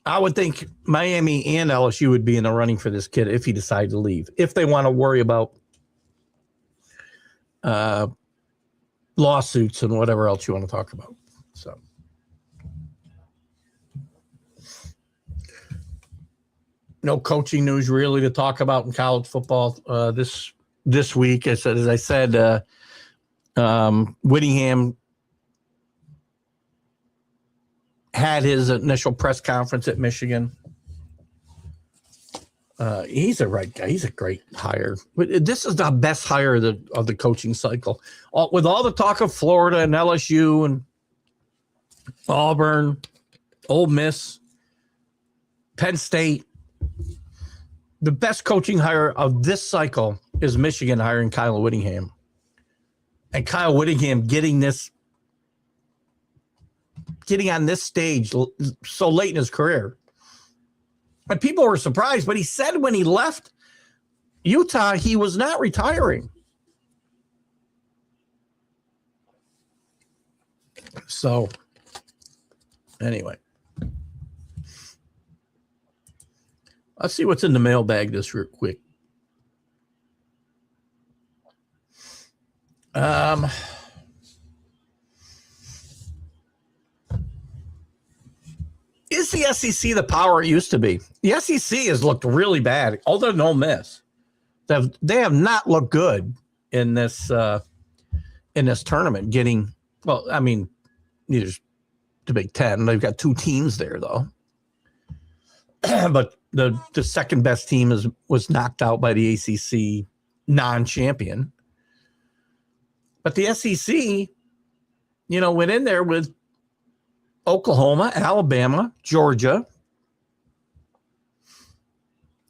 I would think Miami and LSU would be in the running for this kid if he decided to leave, if they want to worry about lawsuits and whatever else you want to talk about. So, no coaching news really to talk about in college football this week. As I said, Whittigham had his initial press conference at Michigan. He's a right guy. He's a great hire. This is the best hire of the coaching cycle. With all the talk of Florida and LSU and Auburn, Ole Miss, Penn State, the best coaching hire of this cycle is Michigan hiring Kyle Whittingham. And Kyle Whittingham getting on this stage so late in his career. And people were surprised, but he said when he left Utah, he was not retiring. So, anyway. Let's see what's in the mailbag this real quick. Is the SEC the power it used to be? The SEC has looked really bad, other than Ole Miss. They have not looked good in this tournament. Neither's the Big Ten. They've got two teams there, though. But the second best team was knocked out by the ACC non-champion. But the SEC, went in there with Oklahoma, Alabama, Georgia,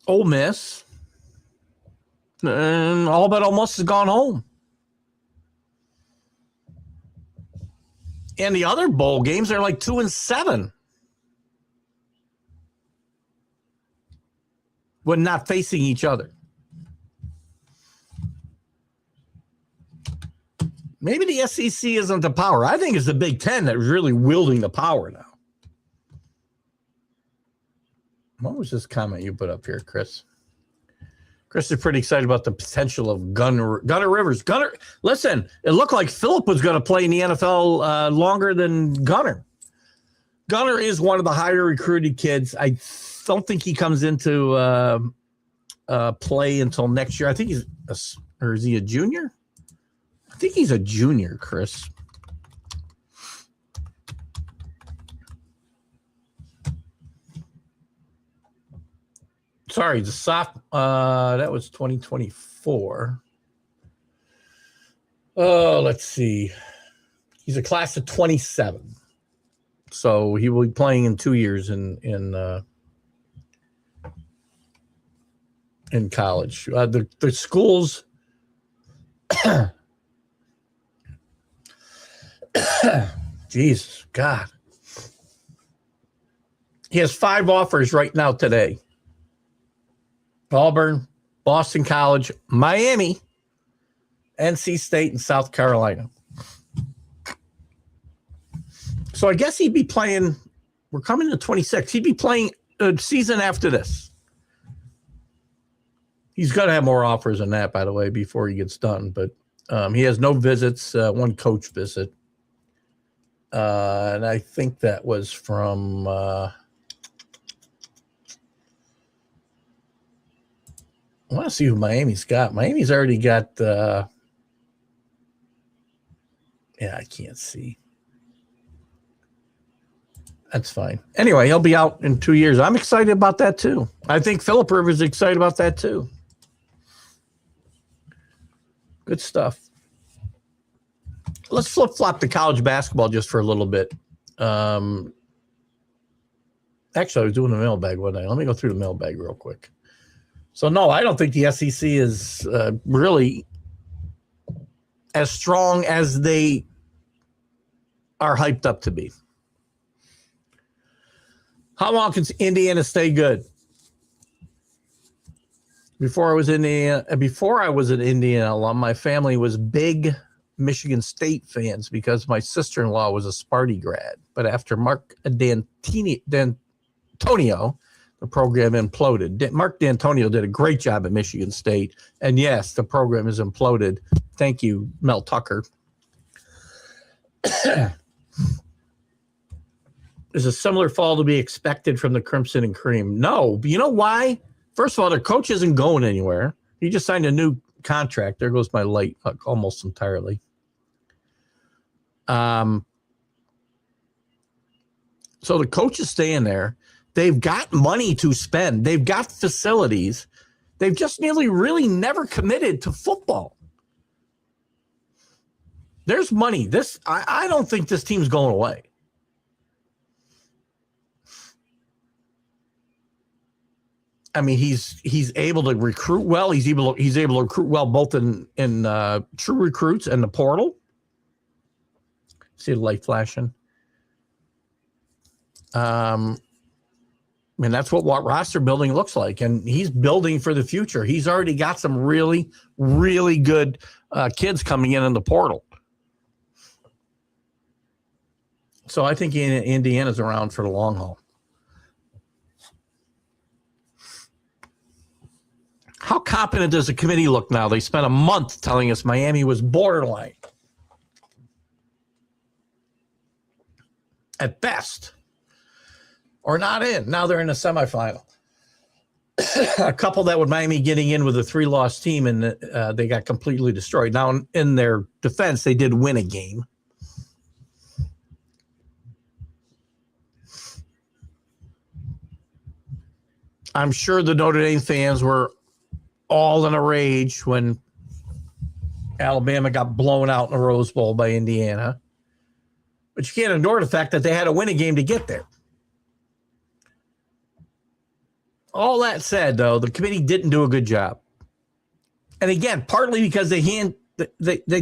Ole Miss, and all but almost has gone home. And the other bowl games are like 2-7 when not facing each other. Maybe the SEC isn't the power. I think it's the Big Ten that's really wielding the power now. What was this comment you put up here, Chris? Chris is pretty excited about the potential of Gunnar Rivers. Listen, it looked like Phillip was going to play in the NFL longer than Gunnar. Gunnar is one of the higher recruited kids. I don't think he comes into play until next year. I think is he a junior? I think he's a junior, Chris. Sorry, the sophomore. That was 2024. Oh, let's see. He's a class of 27. So he will be playing in 2 years in college. The schools. Jesus, God. He has 5 offers right now today. Auburn, Boston College, Miami, NC State, and South Carolina. So I guess he'd be playing, we're coming to 26. He'd be playing a season after this. He's got to have more offers than that, by the way, before he gets done. But he has no visits, one coach visit. And I think that was from I want to see who Miami's got. Miami's already got yeah, I can't see. That's fine. Anyway, he'll be out in 2 years. I'm excited about that too. I think Philip Rivers is excited about that too. Good stuff. Let's flip-flop to college basketball just for a little bit. Actually, I was doing the mailbag one day. Let me go through the mailbag real quick. So, no, I don't think the SEC is really as strong as they are hyped up to be. How long can Indiana stay good? Before I was in Indiana alum, my family was big Michigan State fans because my sister-in-law was a Sparty grad. But after Mark D'Antonio, the program imploded. Mark D'Antonio did a great job at Michigan State. And yes, the program is imploded. Thank you, Mel Tucker. Is a similar fall to be expected from the Crimson and Cream? No. But you know why? First of all, their coach isn't going anywhere. He just signed a new contract. There goes my light almost entirely. So the coach is staying there. They've got money to spend. They've got facilities. They've just really never committed to football. There's money. I don't think this team's going away. I mean, he's able to recruit well. He's able to recruit well both in true recruits and the portal. See the light flashing. And that's what roster building looks like. And he's building for the future. He's already got some really good kids coming in the portal. So I think Indiana's around for the long haul. How competent does the committee look now? They spent a month telling us Miami was borderline. At best. Or not in. Now they're in a semifinal. A couple that with Miami getting in with a 3-loss team, and they got completely destroyed. Now, in their defense, they did win a game. I'm sure the Notre Dame fans were all in a rage when Alabama got blown out in the Rose Bowl by Indiana. But you can't ignore the fact that they had to win a game to get there. All that said, though, the committee didn't do a good job. And again, partly because they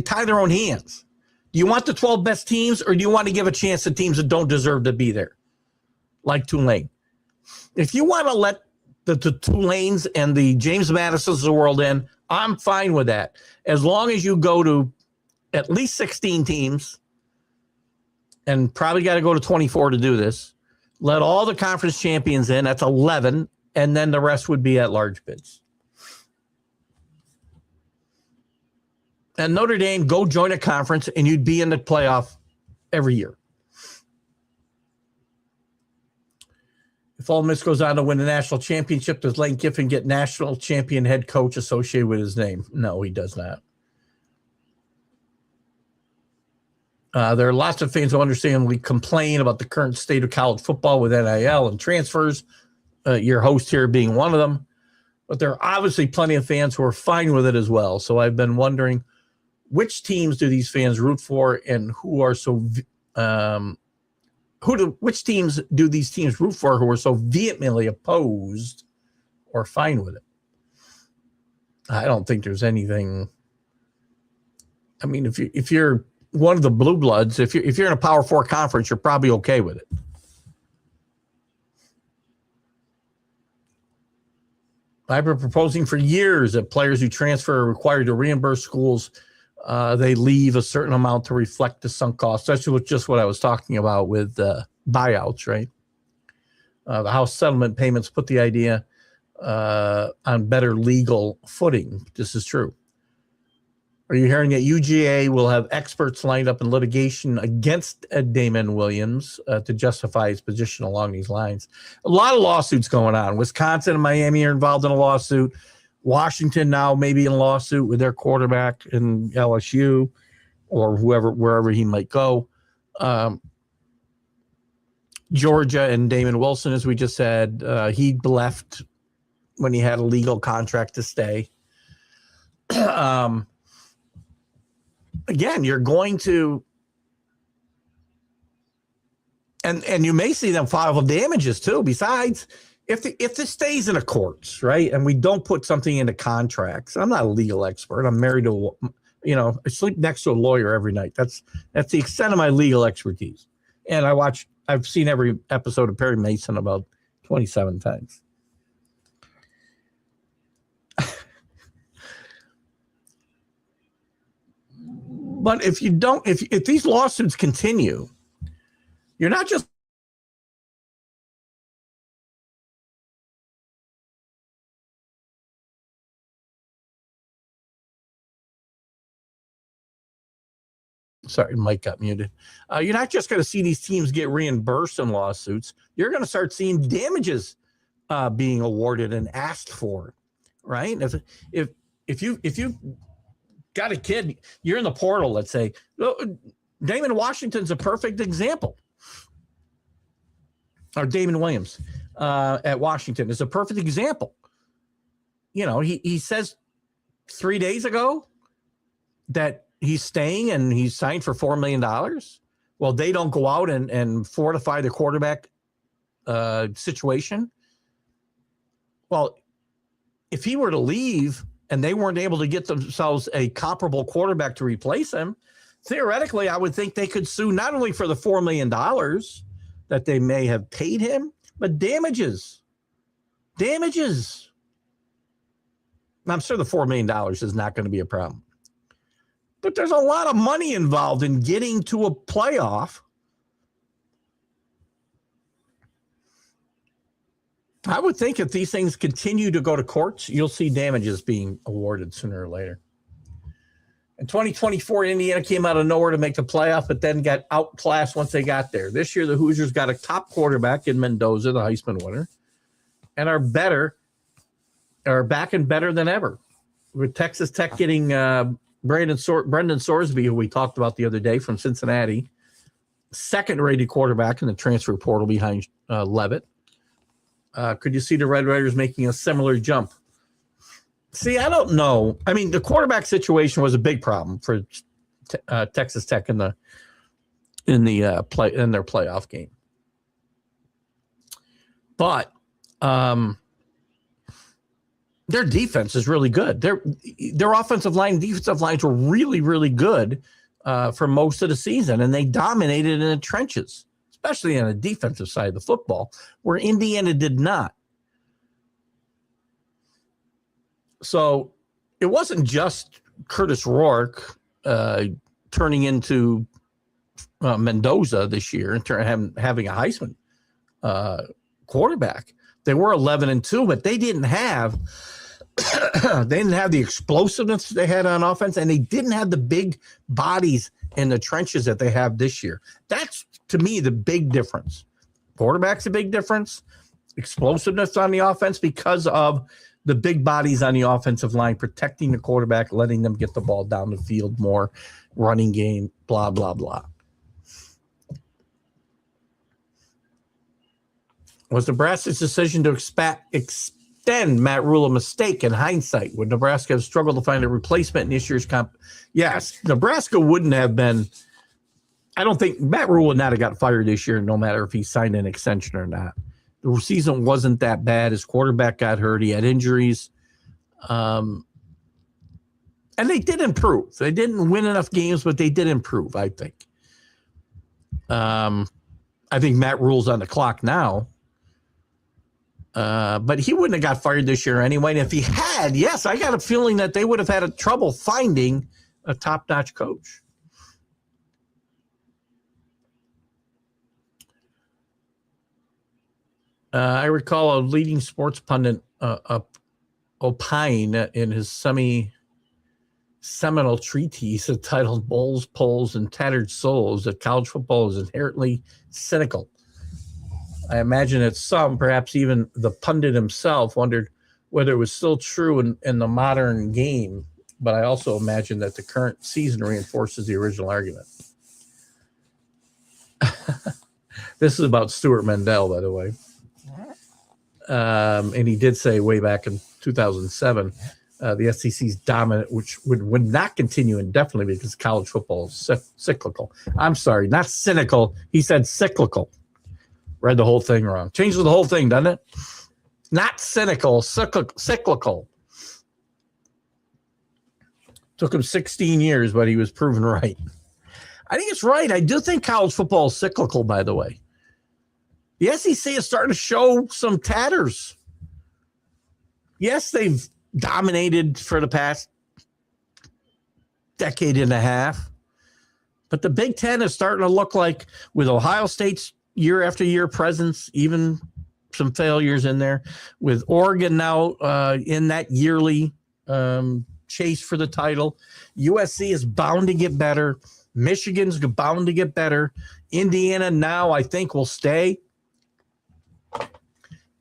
tie their own hands. Do you want the 12 best teams, or do you want to give a chance to teams that don't deserve to be there? Like Tulane. If you want to let the Tulanes and the James Madisons of the world in, I'm fine with that. As long as you go to at least 16 teams, and probably got to go to 24 to do this, let all the conference champions in, that's 11, and then the rest would be at large bids. And Notre Dame, go join a conference, and you'd be in the playoff every year. If Ole Miss goes on to win the national championship, does Lane Kiffin get national champion head coach associated with his name? No, he does not. There are lots of fans who understandably complain about the current state of college football with NIL and transfers, your host here being one of them. But there are obviously plenty of fans who are fine with it as well. So I've been wondering, which teams do these fans root for, and who are so which teams do these teams root for who are so vehemently opposed or fine with it? I don't think there's anything. I mean, if you're one of the blue bloods, if you're in a Power 4 conference, you're probably okay with it. I've been proposing for years that players who transfer are required to reimburse schools. They leave a certain amount to reflect the sunk costs. That's just what I was talking about with buyouts, right? The House settlement payments put the idea on better legal footing. This is true. Are you hearing that UGA will have experts lined up in litigation against Damon Williams to justify his position along these lines? A lot of lawsuits going on. Wisconsin and Miami are involved in a lawsuit. Washington now maybe in a lawsuit with their quarterback in LSU or wherever he might go. Georgia and Damon Wilson, as we just said, he left when he had a legal contract to stay. Again, you're going to, and you may see them file damages too. Besides, if this stays in the courts, right, and we don't put something into contracts, I'm not a legal expert. I'm married to, I sleep next to a lawyer every night. That's the extent of my legal expertise. And I've seen every episode of Perry Mason about 27 times. But if these lawsuits continue, you're not just sorry, Mike got muted. You're not just going to see these teams get reimbursed in lawsuits. You're going to start seeing damages being awarded and asked for, right? If you got a kid, you're in the portal, let's say. Damon Washington's a perfect example. Or Damon Williams at Washington is a perfect example. He says 3 days ago that he's staying and he's signed for $4 million. Well, they don't go out and fortify the quarterback situation. Well, if he were to leave and they weren't able to get themselves a comparable quarterback to replace him, theoretically, I would think they could sue not only for the $4 million that they may have paid him, but damages. Damages. I'm sure the $4 million is not going to be a problem. But there's a lot of money involved in getting to a playoff. I would think if these things continue to go to courts, you'll see damages being awarded sooner or later. In 2024, Indiana came out of nowhere to make the playoff, but then got outclassed once they got there. This year, the Hoosiers got a top quarterback in Mendoza, the Heisman winner, and are back and better than ever. With Texas Tech getting Brendan Sorsby, who we talked about the other day from Cincinnati, second-rated quarterback in the transfer portal behind Leavitt. Could you see the Red Raiders making a similar jump? See, I don't know. I mean, the quarterback situation was a big problem for Texas Tech in their playoff game. But their defense is really good. Their offensive line, defensive lines were really, really good for most of the season, and they dominated in the trenches, especially on the defensive side of the football, where Indiana did not. So it wasn't just Curtis Rourke turning into Mendoza this year and having a Heisman quarterback. They were 11-2, but they didn't have the explosiveness they had on offense, and they didn't have the big bodies in the trenches that they have this year. That's, to me, the big difference. Quarterback's a big difference. Explosiveness on the offense because of the big bodies on the offensive line, protecting the quarterback, letting them get the ball down the field more, running game, blah, blah, blah. Was Nebraska's decision to extend Matt Rhule a mistake in hindsight? Would Nebraska have struggled to find a replacement in this year's comp? Yes, Nebraska wouldn't have been. I don't think Matt Rhule would not have got fired this year, no matter if he signed an extension or not. The season wasn't that bad. His quarterback got hurt. He had injuries. And they did improve. They didn't win enough games, but they did improve, I think. I think Matt Rhule's on the clock now. But he wouldn't have got fired this year anyway. And if he had, yes, I got a feeling that they would have had trouble finding a top-notch coach. I recall a leading sports pundit opine in his seminal treatise entitled Bowls, Polls, and Tattered Souls that college football is inherently cynical. I imagine that some, perhaps even the pundit himself, wondered whether it was still true in the modern game, but I also imagine that the current season reinforces the original argument. This is about Stuart Mendel, by the way. And he did say way back in 2007, the SEC's dominant, which would not continue indefinitely because college football is cyclical. I'm sorry, not cynical. He said cyclical. Read the whole thing wrong. Changes the whole thing, doesn't it? Not cynical, cyclical. Took him 16 years, but he was proven right. I think it's right. I do think college football is cyclical, by the way. The SEC is starting to show some tatters. Yes, they've dominated for the past decade and a half, but the Big Ten is starting to look like, with Ohio State's year after year presence, even some failures in there, with Oregon now in that yearly chase for the title. USC is bound to get better. Michigan's bound to get better. Indiana now, I think, will stay.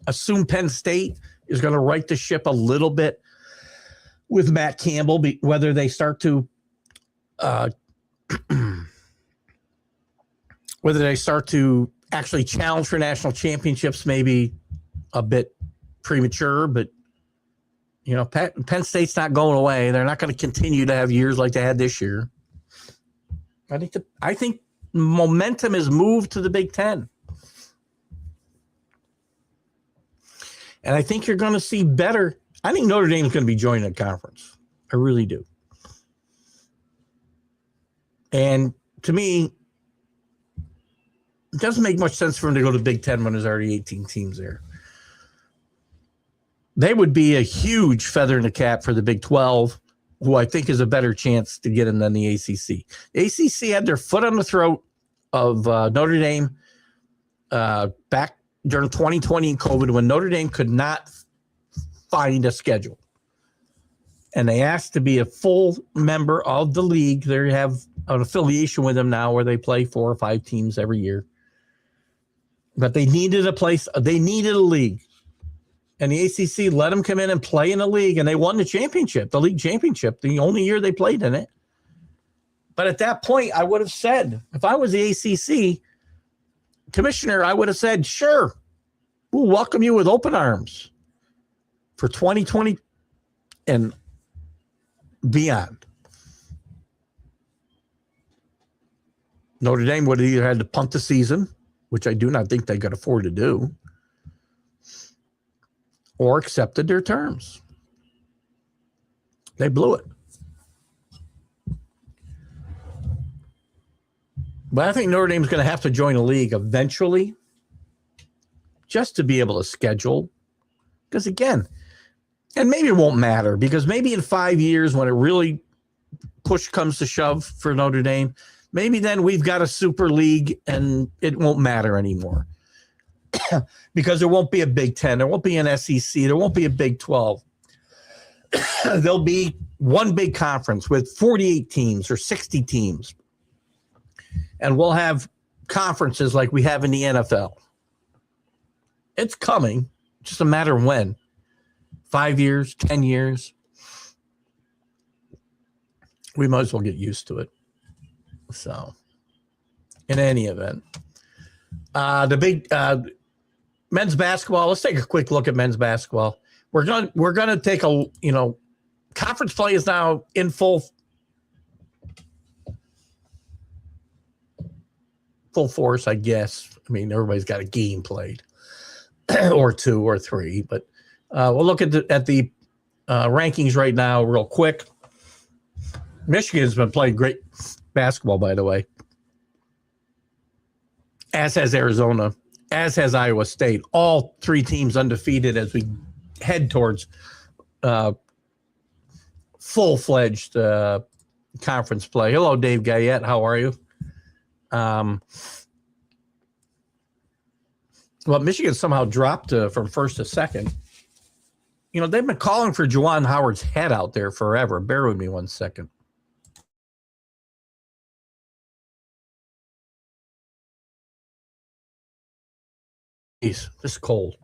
Assume Penn State is going to right the ship a little bit with Matt Campbell, whether they start to actually challenge for national championships, maybe a bit premature, but you know, Penn State's not going away. They're not going to continue to have years like they had this year. I think momentum is moved to the Big Ten. And I think you're going to see better. I think Notre Dame is going to be joining a conference. I really do. And to me, it doesn't make much sense for them to go to Big Ten when there's already 18 teams there. They would be a huge feather in the cap for the Big 12, who I think is a better chance to get in than the ACC. The ACC had their foot on the throat of Notre Dame back during 2020 COVID, when Notre Dame could not find a schedule. And they asked to be a full member of the league. They have an affiliation with them now where they play 4 or 5 teams every year. But they needed a place. They needed a league. And the ACC let them come in and play in the league, and they won the championship, the league championship, the only year they played in it. But at that point, I would have said, if I was the ACC commissioner, I would have said, sure, we'll welcome you with open arms for 2020 and beyond. Notre Dame would have either had to punt the season, which I do not think they could afford to do, or accepted their terms. They blew it. But I think Notre Dame's going to have to join a league eventually just to be able to schedule. Because again, and maybe it won't matter, because maybe in 5 years when it really push comes to shove for Notre Dame, maybe then we've got a super league and it won't matter anymore. Because there won't be a Big Ten, there won't be an SEC, there won't be a Big 12. There'll be one big conference with 48 teams or 60 teams. And we'll have conferences like we have in the NFL. It's coming, just a matter of when. 5 years, 10 years. We might as well get used to it. So, in any event, the big men's basketball. Let's take a quick look at men's basketball. We're gonna take a conference play is now in full force, I guess. I mean, everybody's got a game played or 2 or 3, but we'll look at the rankings right now real quick. Michigan's been playing great basketball, by the way, as has Arizona, as has Iowa State. All 3 teams undefeated as we head towards full-fledged conference play. Hello, Dave Guyette. How are you? Well, Michigan somehow dropped from first to second. You know, they've been calling for Juwan Howard's head out there forever. Bear with me 1 second. Jeez, this is cold.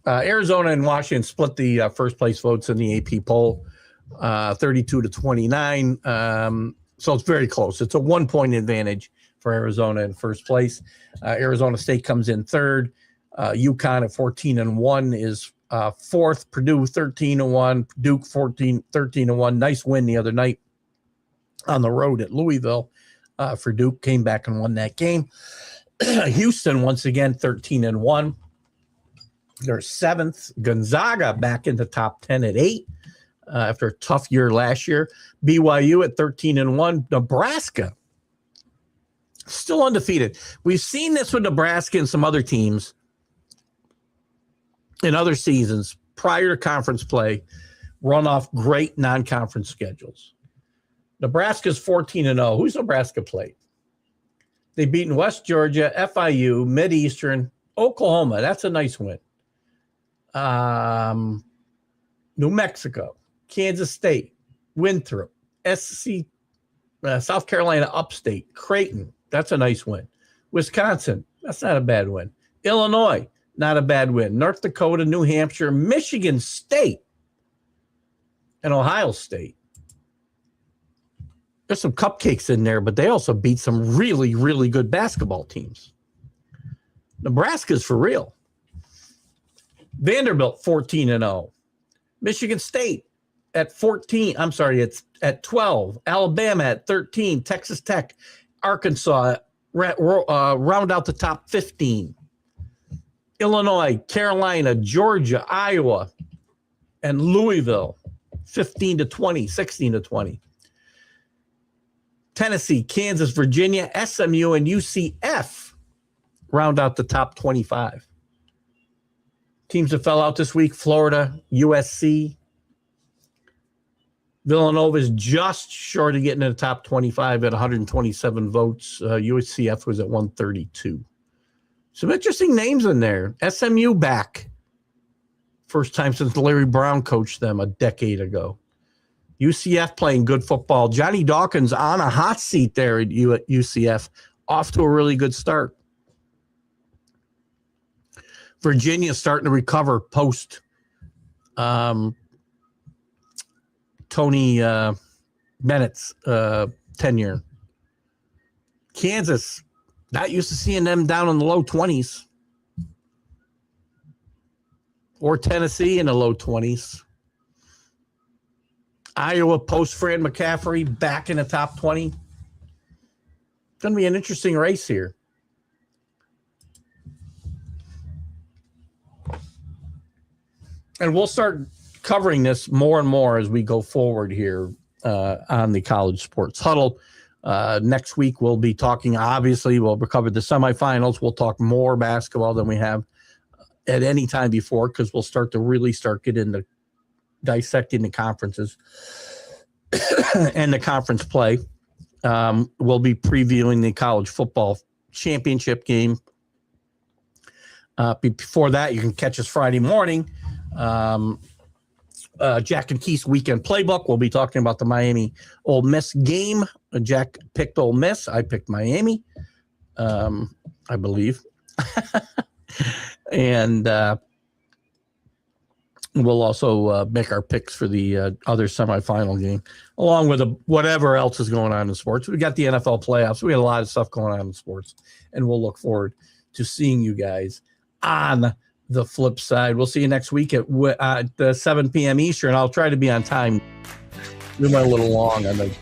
Arizona and Washington split the first place votes in the AP poll, 32 to 29. So it's very close. It's a 1 point advantage for Arizona in first place. Arizona State comes in third. UConn at 14-1 is fourth. Purdue 13-1. Duke 13-1. Nice win the other night on the road at Louisville for Duke. Came back and won that game. Houston once again 13-1. They're seventh. Gonzaga back in the top 10 at 8 after a tough year last year. BYU at 13-1. Nebraska still undefeated. We've seen this with Nebraska and some other teams in other seasons prior to conference play, run off great non-conference schedules. Nebraska's 14-0. Who's Nebraska played? They've beaten West Georgia, FIU, Mid-Eastern, Oklahoma. That's a nice win. New Mexico, Kansas State, Winthrop, SC, South Carolina Upstate, Creighton. That's a nice win. Wisconsin, that's not a bad win. Illinois, not a bad win. North Dakota, New Hampshire, Michigan State, and Ohio State. There's some cupcakes in there, but they also beat some really, really good basketball teams. Nebraska's for real. Vanderbilt 14-0. Michigan State at 14. I'm sorry, it's at 12. Alabama at 13. Texas Tech, Arkansas round out the top 15. Illinois, Carolina, Georgia, Iowa, and Louisville 15-20, 16-20. Tennessee, Kansas, Virginia, SMU, and UCF round out the top 25. Teams that fell out this week: Florida, USC. Villanova is just short of getting in the top 25 at 127 votes. UCF was at 132. Some interesting names in there. SMU back. First time since Larry Brown coached them a decade ago. UCF playing good football. Johnny Dawkins on a hot seat there at UCF. Off to a really good start. Virginia starting to recover post Tony Bennett's tenure. Kansas, not used to seeing them down in the low 20s. Or Tennessee in the low 20s. Iowa post Fran McCaffrey back in the top 20. It's going to be an interesting race here. And we'll start covering this more and more as we go forward here on the College Sports Huddle. Next week, we'll be talking, obviously, we'll cover the semifinals. We'll talk more basketball than we have at any time before because we'll start get into dissecting the conferences and the conference play. We'll be previewing the college football championship game. Before that, you can catch us Friday morning. Jack and Keith's weekend playbook. We'll be talking about the Miami Ole Miss game. Jack picked Ole Miss. I picked Miami, I believe. And we'll also make our picks for the other semifinal game, along with whatever else is going on in sports. We got the NFL playoffs. We got a lot of stuff going on in sports, and we'll look forward to seeing you guys on the flip side. We'll see you next week at 7 p.m. Eastern. I'll try to be on time. We went a little long on the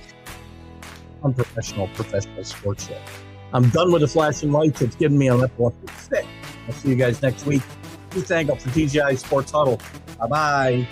professional sports show. I'm done with the flashing lights. It's giving me an epileptic fit. I'll see you guys next week. Keith Engle for TGI Sports Huddle. Bye-bye.